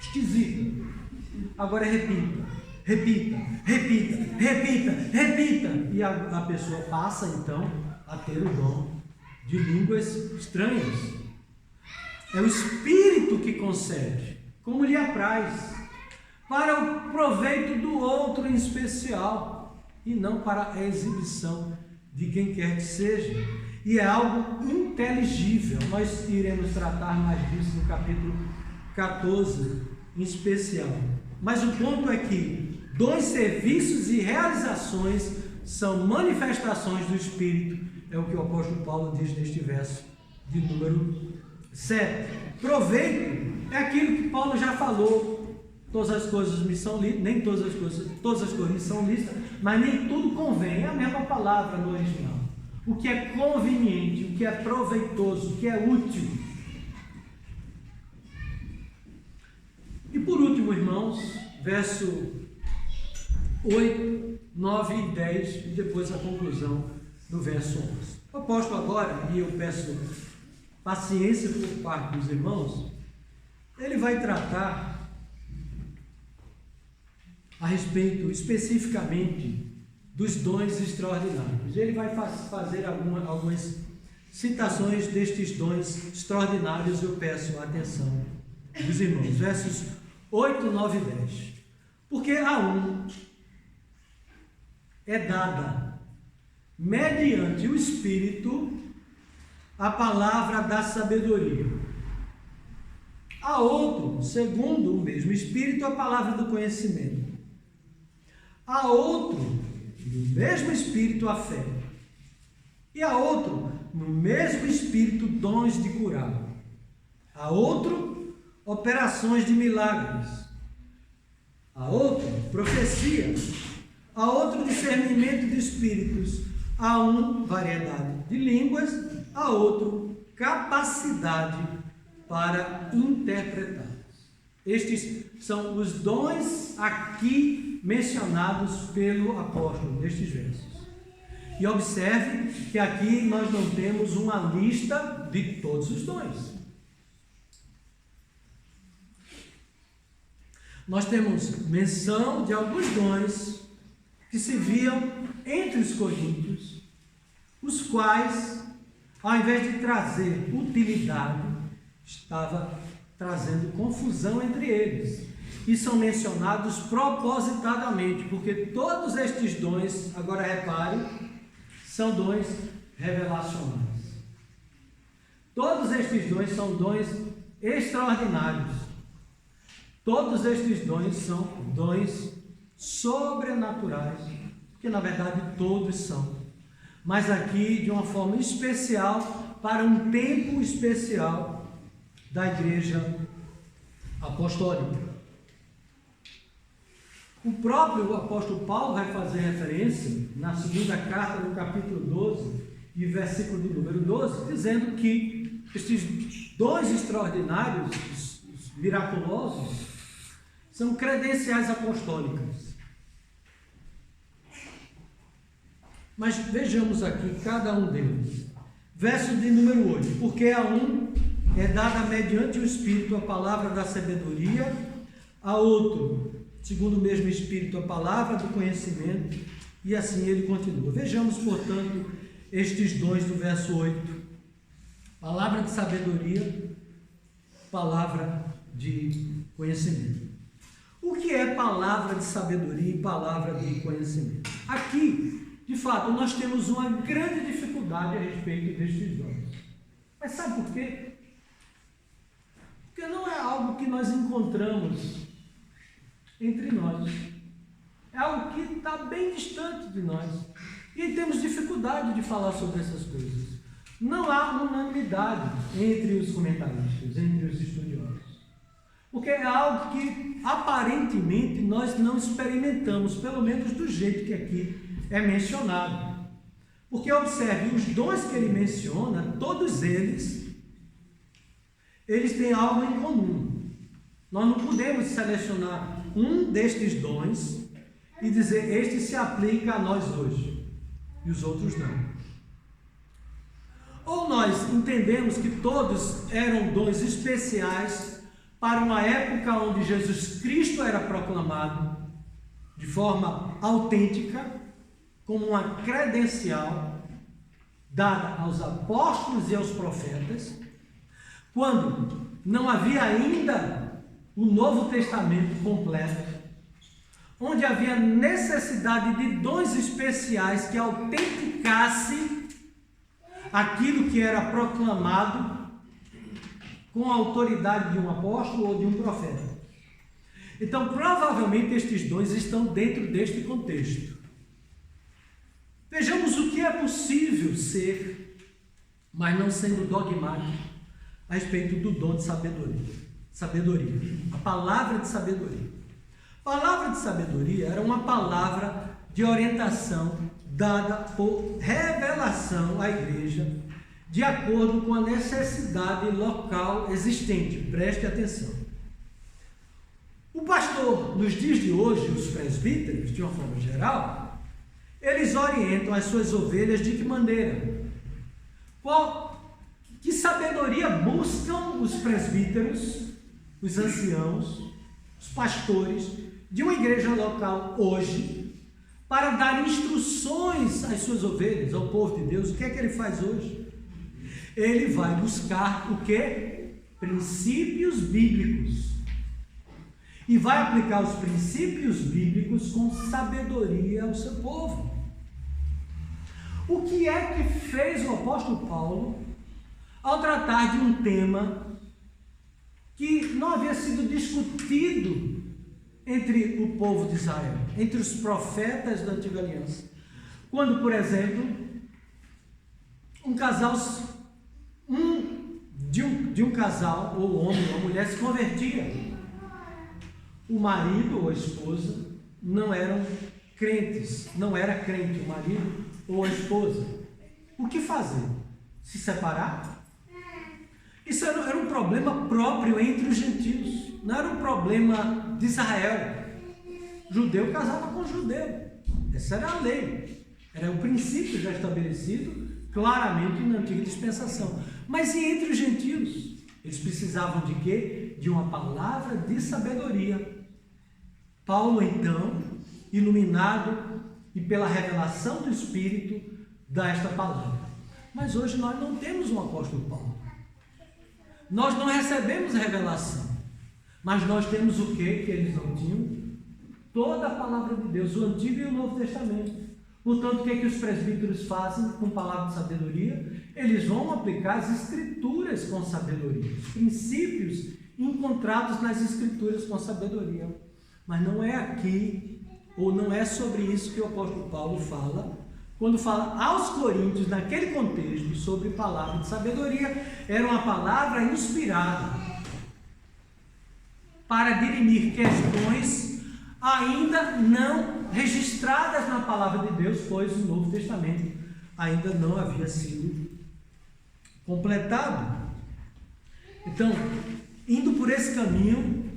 esquisita. Agora repita, repita, repita, repita, repita. E a pessoa passa então a ter o dom de línguas estranhas. É o Espírito que concede, como lhe apraz, para o proveito do outro em especial, e não para a exibição de quem quer que seja. E é algo inteligível. Nós iremos tratar mais disso no capítulo 14 em especial. Mas o ponto é que dons, serviços e realizações são manifestações do Espírito. É o que o apóstolo Paulo diz neste verso de número 7. Proveito é aquilo que Paulo já falou. Todas as coisas me são lícitas, nem todas as coisas me são lícitas, mas nem tudo convém. É a mesma palavra no original. O que é conveniente, o que é proveitoso, o que é útil. E por último, irmãos, verso 8, 9 e 10, e depois a conclusão do verso 11. O apóstolo agora, e eu peço paciência por parte dos irmãos, ele vai tratar a respeito especificamente dos dons extraordinários. Ele vai fazer algumas citações destes dons extraordinários. Eu peço a atenção dos irmãos. Versos 8, 9 e 10. Porque a um é dada, mediante o Espírito, a palavra da sabedoria. A outro, segundo o mesmo Espírito, a palavra do conhecimento. A outro, no mesmo Espírito, a fé. E a outro, no mesmo Espírito, dons de curar. A outro, operações de milagres. A outro, profecia. A outro, discernimento de espíritos. A um, variedade de línguas. A outro, capacidade para interpretar. Estes são os dons aqui mencionados pelo apóstolo nestes versos. E observe que aqui nós não temos uma lista de todos os dons. Nós temos menção de alguns dons que se viam entre os coríntios, os quais, ao invés de trazer utilidade, estava trazendo confusão entre eles. E são mencionados propositadamente, porque todos estes dons, agora repare, são dons revelacionais. Todos estes dons são dons extraordinários. Todos estes dons são dons sobrenaturais, que na verdade todos são. Mas aqui de uma forma especial, para um tempo especial da igreja apostólica. O próprio apóstolo Paulo vai fazer referência na segunda carta, no capítulo 12, e versículo de número 12, dizendo que estes dons extraordinários, miraculosos, são credenciais apostólicas. Mas vejamos aqui cada um deles. Verso de número 8. Porque a um é dada mediante o Espírito a palavra da sabedoria, a outro, segundo o mesmo Espírito, a palavra do conhecimento, e assim ele continua. Vejamos, portanto, estes dons do verso 8. Palavra de sabedoria, palavra de conhecimento. O que é palavra de sabedoria e palavra de conhecimento? Aqui, de fato, nós temos uma grande dificuldade a respeito destes dons. Mas sabe por quê? Porque não é algo que nós encontramos entre nós. É algo que está bem distante de nós. E temos dificuldade de falar sobre essas coisas. Não há unanimidade entre os comentaristas, entre os estudiosos. Porque é algo que, aparentemente, nós não experimentamos, pelo menos do jeito que aqui é mencionado. Porque, observe, os dons que ele menciona, todos eles têm algo em comum. Nós não podemos selecionar um destes dons e dizer, este se aplica a nós hoje, e os outros não. Ou nós entendemos que todos eram dons especiais para uma época onde Jesus Cristo era proclamado de forma autêntica, como uma credencial dada aos apóstolos e aos profetas, quando não havia ainda o Novo Testamento completo, onde havia necessidade de dons especiais que autenticasse aquilo que era proclamado com a autoridade de um apóstolo ou de um profeta. Então, provavelmente estes dons estão dentro deste contexto. Vejamos o que é possível ser, mas não sendo dogmático, a respeito do dom de sabedoria. A palavra de sabedoria. A palavra de sabedoria era uma palavra de orientação dada por revelação à igreja, de acordo com a necessidade local existente. Preste atenção. O pastor, nos dias de hoje, os presbíteros, de uma forma geral, eles orientam as suas ovelhas de que maneira? Que sabedoria buscam os presbíteros, os anciãos, os pastores de uma igreja local hoje, para dar instruções às suas ovelhas, ao povo de Deus? O que é que ele faz hoje? Ele vai buscar o quê? Princípios bíblicos. E vai aplicar os princípios bíblicos com sabedoria ao seu povo. O que é que fez o apóstolo Paulo ao tratar de um tema que não havia sido discutido entre o povo de Israel, entre os profetas da antiga aliança? Quando, por exemplo, um casal, de um casal, ou homem ou mulher, se convertia, o marido ou a esposa não eram crentes, não era crente o marido ou a esposa. O que fazer? Se separar? Isso era um problema próprio entre os gentios, não era um problema de Israel. Judeu casava com judeu, essa era a lei, era o princípio já estabelecido claramente na antiga dispensação. Mas e entre os gentios? Eles precisavam de quê? De uma palavra de sabedoria. Paulo, então, iluminado e pela revelação do Espírito, dá esta palavra. Mas hoje nós não temos um apóstolo Paulo. Nós não recebemos revelação. Mas nós temos o quê que eles não tinham? Toda a palavra de Deus, o Antigo e o Novo Testamento. Portanto, o que é que os presbíteros fazem com palavra de sabedoria? Eles vão aplicar as Escrituras com sabedoria. Os princípios encontrados nas Escrituras com sabedoria. Mas não é aqui, ou não é sobre isso que o apóstolo Paulo fala, quando fala aos coríntios, naquele contexto, sobre palavra de sabedoria. Era uma palavra inspirada para dirimir questões ainda não registradas na palavra de Deus, pois o Novo Testamento ainda não havia sido completado. Então, indo por esse caminho,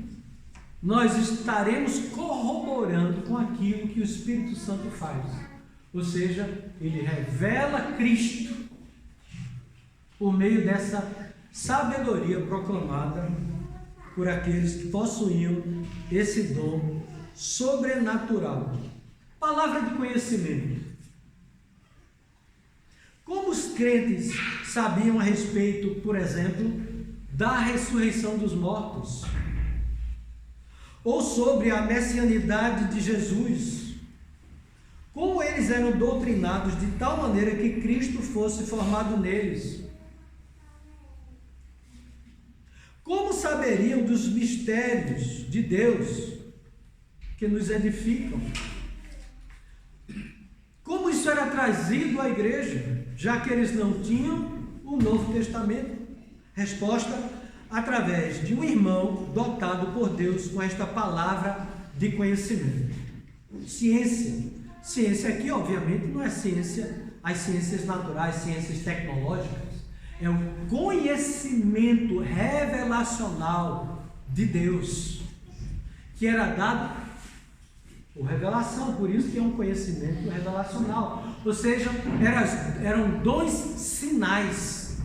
nós estaremos corroborando com aquilo que o Espírito Santo faz. Ou seja, ele revela Cristo por meio dessa sabedoria proclamada por aqueles que possuíam esse dom sobrenatural. Palavra de conhecimento. Como os crentes sabiam a respeito, por exemplo, da ressurreição dos mortos? ou sobre a messianidade de Jesus, como eles eram doutrinados de tal maneira que Cristo fosse formado neles. Como saberiam dos mistérios de Deus que nos edificam? Como isso era trazido à igreja, já que eles não tinham o Novo Testamento? Resposta: através de um irmão dotado por Deus com esta palavra de conhecimento. Ciência. Ciência aqui, obviamente, não é ciência, as ciências naturais, ciências tecnológicas. É o conhecimento revelacional de Deus, que era dado por revelação, por isso que é um conhecimento revelacional. Ou seja, eram dons sinais.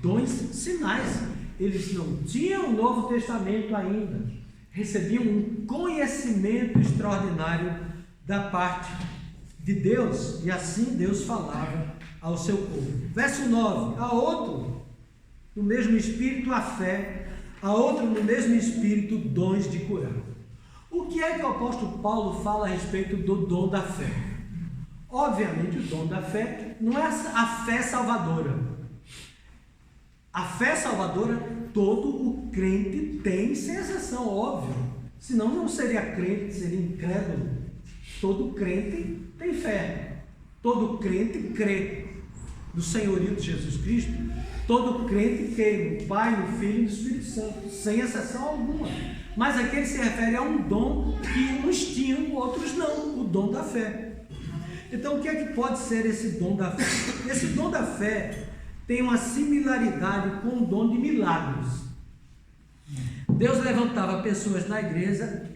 Dons sinais. Eles não tinham o Novo Testamento ainda. Recebiam um conhecimento extraordinário da parte de Deus. E assim Deus falava ao seu povo. Verso 9. A outro, no mesmo Espírito, a fé. A outro, no mesmo Espírito, dons de curar. O que é que o apóstolo Paulo fala a respeito do dom da fé? Obviamente, o dom da fé não é a fé salvadora. A fé salvadora todo o crente tem, sem exceção, óbvio. Senão não seria crente, seria incrédulo. Todo crente tem fé. Todo crente crê no senhorio de Jesus Cristo. Todo crente crê no Pai, no Filho e no Espírito Santo, sem exceção alguma. Mas aqui ele se refere a um dom que uns tinham, outros não, o dom da fé. Então, o que é que pode ser esse dom da fé? Esse dom da fé tem uma similaridade com o dom de milagres. Deus levantava pessoas na igreja,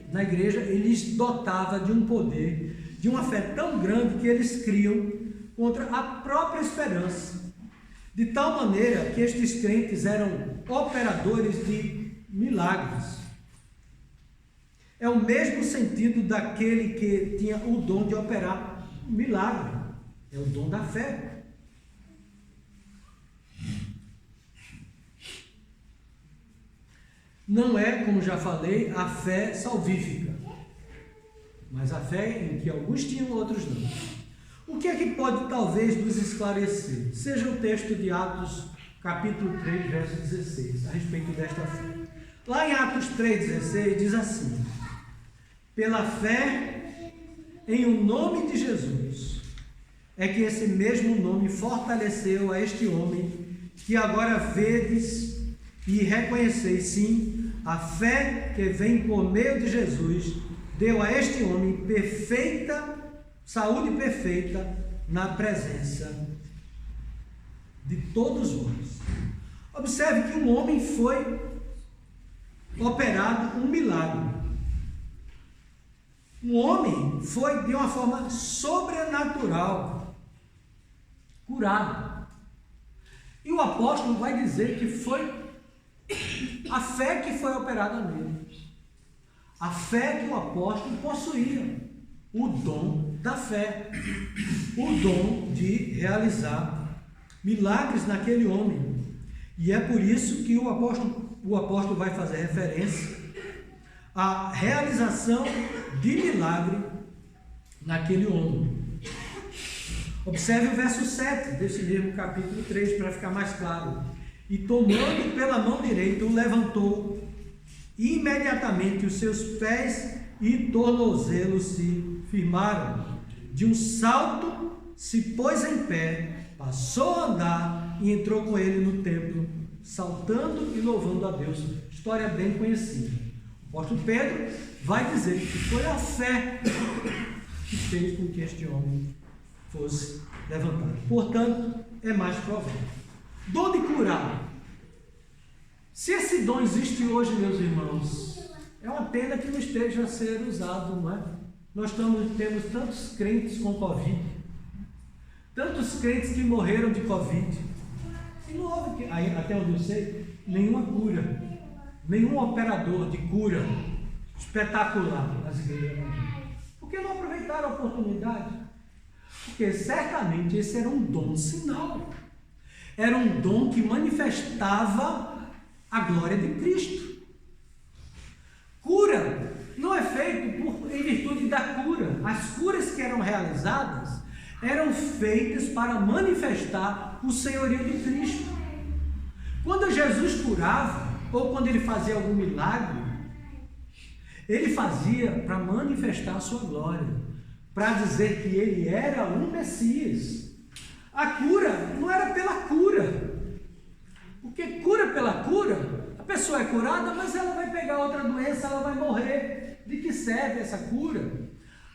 ele lhes dotava de um poder, de uma fé tão grande que eles criam contra a própria esperança, de tal maneira que estes crentes eram operadores de milagres. É o mesmo sentido daquele que tinha o dom de operar milagre, é o dom da fé. Não é, como já falei, a fé salvífica, mas a fé em que alguns tinham, outros não. O que é que pode talvez nos esclarecer? Seja o texto de Atos, capítulo 3, verso 16, a respeito desta fé. Lá em Atos 3,16 diz assim: pela fé em o nome de Jesus, é que esse mesmo nome fortaleceu a este homem, que agora vedes e reconheceis, sim, a fé que vem por meio de Jesus, deu a este homem saúde perfeita na presença de todos vós. Observe que um homem foi operado um milagre. Um homem foi de uma forma sobrenatural curado. E o apóstolo vai dizer que foi a fé que foi operada nele. A fé que o apóstolo possuía. O dom da fé. O dom de realizar milagres naquele homem. E é por isso que o apóstolo vai fazer referência à realização de milagre naquele homem. Observe o verso 7 desse mesmo capítulo 3, para ficar mais claro. E tomando pela mão direita, o levantou, e imediatamente os seus pés e tornozelos se firmaram. De um salto se pôs em pé, passou a andar e entrou com ele no templo, saltando e louvando a Deus. História bem conhecida. O apóstolo Pedro vai dizer que foi a fé que fez com que este homem fosse levantado. Portanto, é mais provável. Dom de curar. Se esse dom existe hoje, meus irmãos, é uma pena que não esteja a ser usado, não é? Nós temos tantos crentes com Covid, tantos crentes que morreram de Covid, e não houve, até onde eu sei, nenhuma cura, nenhum operador de cura espetacular nas igrejas. Por que não aproveitaram a oportunidade? Porque certamente esse era um dom sinal, era um dom que manifestava a glória de Cristo. Cura não é feito em virtude da cura. As curas que eram realizadas eram feitas para manifestar o senhorio de Cristo. Quando Jesus curava, ou quando ele fazia algum milagre, ele fazia para manifestar a sua glória, para dizer que ele era o Messias. A cura não era pela cura, porque cura pela cura, a pessoa é curada, mas ela vai pegar outra doença, ela vai morrer. De que serve essa cura?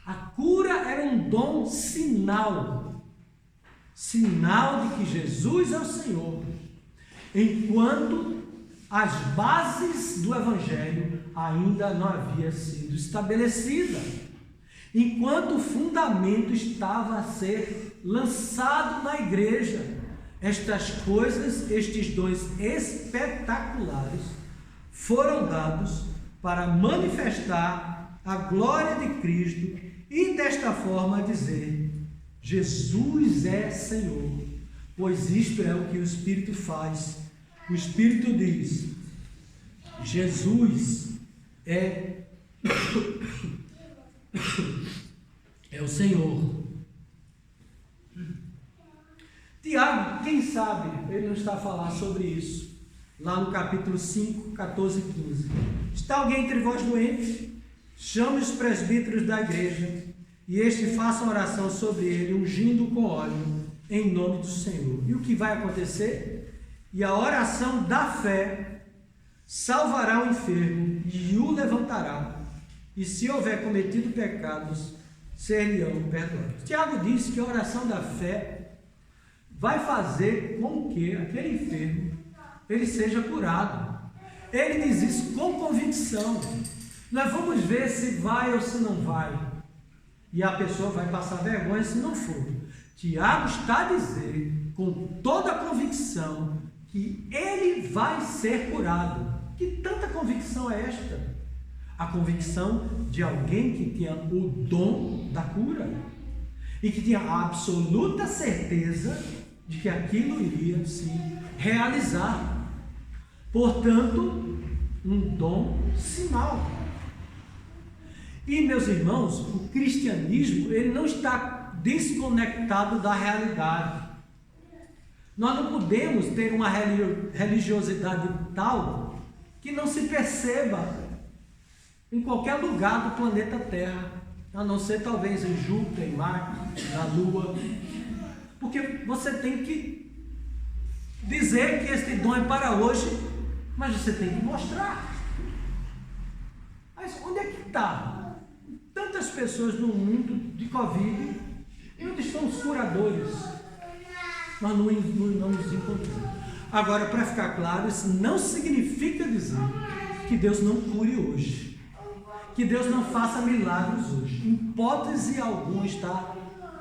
A cura era um dom sinal de que Jesus é o Senhor, enquanto as bases do Evangelho ainda não haviam sido estabelecidas, enquanto o fundamento estava a ser lançado na igreja. Estas coisas, estes dons espetaculares foram dados para manifestar a glória de Cristo e desta forma dizer: Jesus é Senhor, pois isto é o que o Espírito faz. O Espírito diz: Jesus é o Senhor. Tiago, quem sabe, ele não está a falar sobre isso, lá no capítulo 5, 14 e 15. Está alguém entre vós doente? Chame os presbíteros da igreja, e este faça oração sobre ele, ungindo com óleo, em nome do Senhor. E o que vai acontecer? E a oração da fé salvará o enfermo e o levantará, e se houver cometido pecados, ser-lhe-ão perdoados. Tiago disse que a oração da fé vai fazer com que aquele enfermo ele seja curado. Ele diz isso com convicção. Nós vamos ver se vai ou se não vai, e a pessoa vai passar vergonha se não for. Tiago está a dizer com toda a convicção que ele vai ser curado. Que tanta convicção é esta? A convicção de alguém que tinha o dom da cura e que tinha a absoluta certeza de que aquilo iria se realizar. Portanto, um dom sinal. E, meus irmãos, o cristianismo ele não está desconectado da realidade. Nós não podemos ter uma religiosidade tal que não se perceba em qualquer lugar do planeta Terra, a não ser talvez em Júpiter, em Marte, na Lua, porque você tem que dizer que este dom é para hoje, mas você tem que mostrar. Mas onde é que está tantas pessoas no mundo de Covid, e onde estão os curadores? Nós não nos encontramos. Agora, para ficar claro, isso não significa dizer que Deus não cure hoje, que Deus não faça milagres hoje. Em hipótese alguma está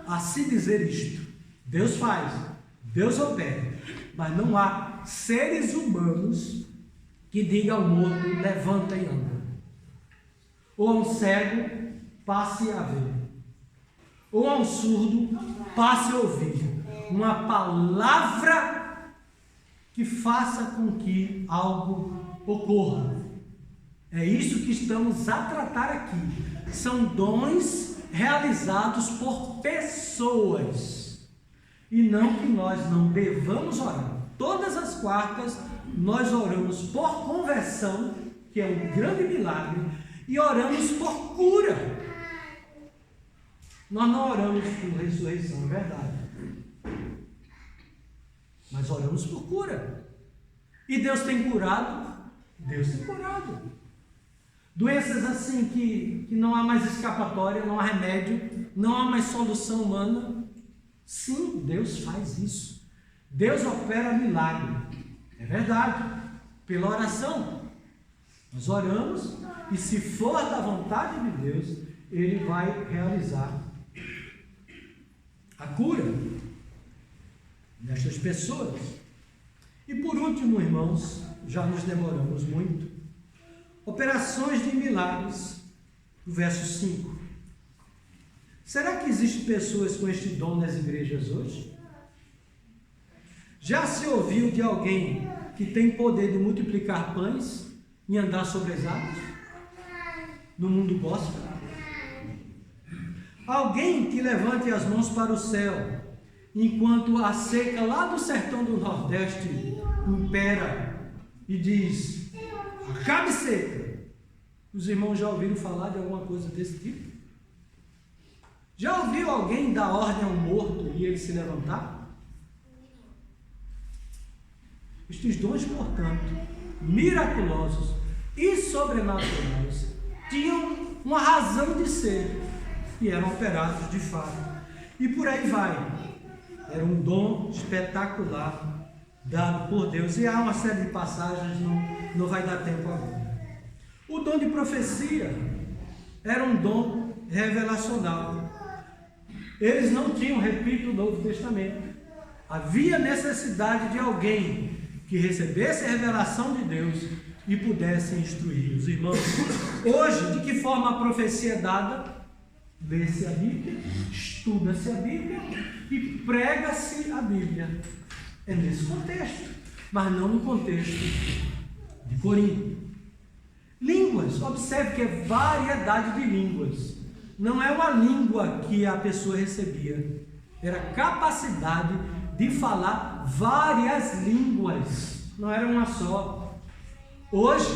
a se dizer isto. Deus faz, Deus opera, mas não há seres humanos que digam ao morto: levanta e anda, ou a um cego: passe a ver, ou a um surdo: passe a ouvir. Uma palavra que faça com que algo ocorra. É isso que estamos a tratar aqui. São dons realizados por pessoas. E não que nós não devamos orar. Todas as quartas nós oramos por conversão, que é um grande milagre, e oramos por cura. Nós não oramos por ressurreição, é verdade, mas oramos por cura. E Deus tem curado? Deus tem curado. Doenças assim que não há mais escapatória, não há remédio, não há mais solução humana. Sim, Deus faz isso. Deus opera milagre. É verdade. Pela oração. Nós oramos e, se for da vontade de Deus, Ele vai realizar a cura destas pessoas. E por último, irmãos, já nos demoramos muito, operações de milagres, o verso 5. Será que existem pessoas com este dom nas igrejas hoje? Já se ouviu de alguém que tem poder de multiplicar pães e andar sobre as águas? no mundo gospel? Alguém que levante as mãos para o céu, enquanto a seca lá do sertão do Nordeste impera e diz: acabe seca. Os irmãos já ouviram falar de alguma coisa desse tipo? Já ouviu alguém dar ordem a um morto e ele se levantar? Estes dons, portanto, miraculosos e sobrenaturais, tinham uma razão de ser e eram operados de fato. E por aí vai. Era um dom espetacular dado por Deus. E há uma série de passagens, não vai dar tempo agora. O dom de profecia era um dom revelacional. Eles não tinham, repito, o Novo Testamento. Havia necessidade de alguém que recebesse a revelação de Deus e pudesse instruir os irmãos. Hoje, de que forma a profecia é dada? Lê-se a Bíblia, estuda-se a Bíblia e prega-se a Bíblia. É nesse contexto, mas não no contexto de Corinto. Línguas, observe que é variedade de línguas. Não é uma língua que a pessoa recebia, era capacidade de falar várias línguas, não era uma só. Hoje,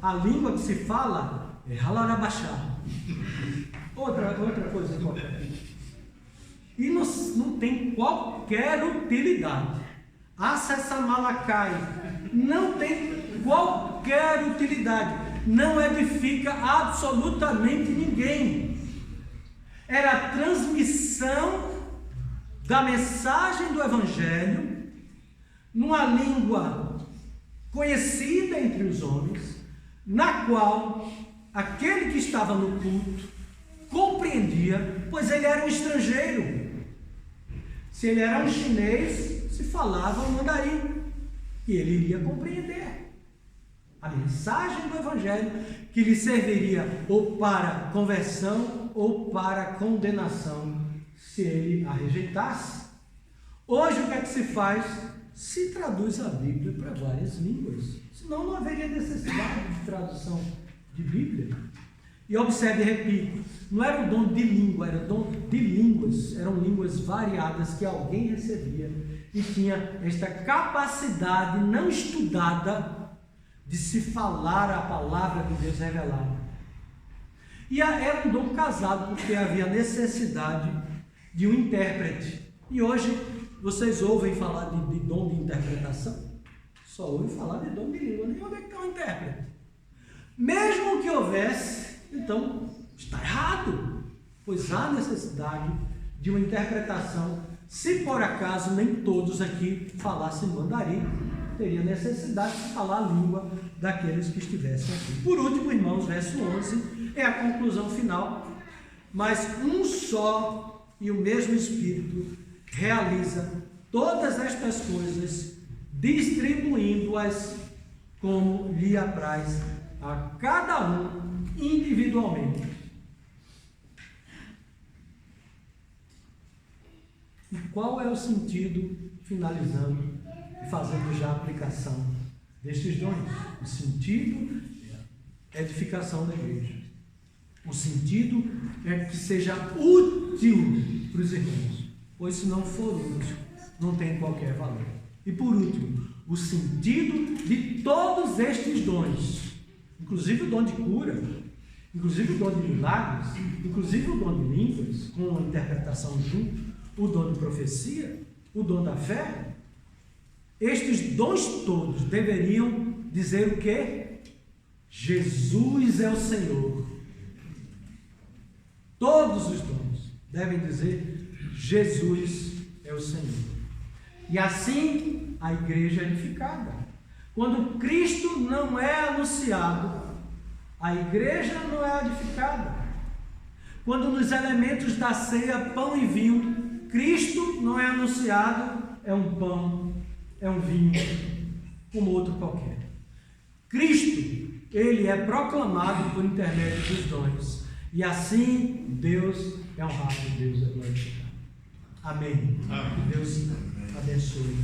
a língua que se fala é Halarabachá. Outra coisa importante. E não tem qualquer utilidade. Acessar Malacai não tem qualquer utilidade. Não edifica absolutamente ninguém. Era a transmissão da mensagem do Evangelho numa língua conhecida entre os homens, na qual aquele que estava no culto compreendia, pois ele era um estrangeiro. Se ele era um chinês, se falava o mandarim e ele iria compreender a mensagem do Evangelho, que lhe serviria ou para conversão ou para condenação, se ele a rejeitasse. Hoje o que é que se faz? Se traduz a Bíblia para várias línguas, senão não haveria necessidade de tradução de Bíblia. E observe, repito, não era um dom de língua, era um dom de línguas, eram línguas variadas que alguém recebia e tinha esta capacidade não estudada de se falar a palavra de Deus revelada. E era um dom casado, porque havia necessidade de um intérprete. E hoje vocês ouvem falar de dom de interpretação? Só ouvem falar de dom de língua, nem onde é que está o intérprete. Mesmo que houvesse, então está errado, pois há necessidade de uma interpretação. Se por acaso nem todos aqui falassem mandarim, teria necessidade de falar a língua daqueles que estivessem aqui. Por último, irmãos, verso 11 é a conclusão final. Mas um só e o mesmo Espírito realiza todas estas coisas, distribuindo-as como lhe apraz a cada um individualmente. E qual é o sentido, finalizando e fazendo já a aplicação destes dons? O sentido é a edificação da igreja. O sentido é que seja útil para os irmãos, pois se não for útil, não tem qualquer valor. E por último, o sentido de todos estes dons, inclusive o dom de cura, inclusive o dom de milagres, inclusive o dom de línguas, com a interpretação junto, o dom de profecia, o dom da fé, estes dons todos deveriam dizer o quê? Jesus é o Senhor. Todos os dons devem dizer Jesus é o Senhor. E assim a igreja é edificada. Quando Cristo não é anunciado, a igreja não é edificada. Quando nos elementos da ceia, pão e vinho, Cristo não é anunciado, é um pão, é um vinho, como outro qualquer. Cristo, ele é proclamado por intermédio dos dons. E assim Deus é honrado, Deus é glorificado. Amém. Que Deus abençoe.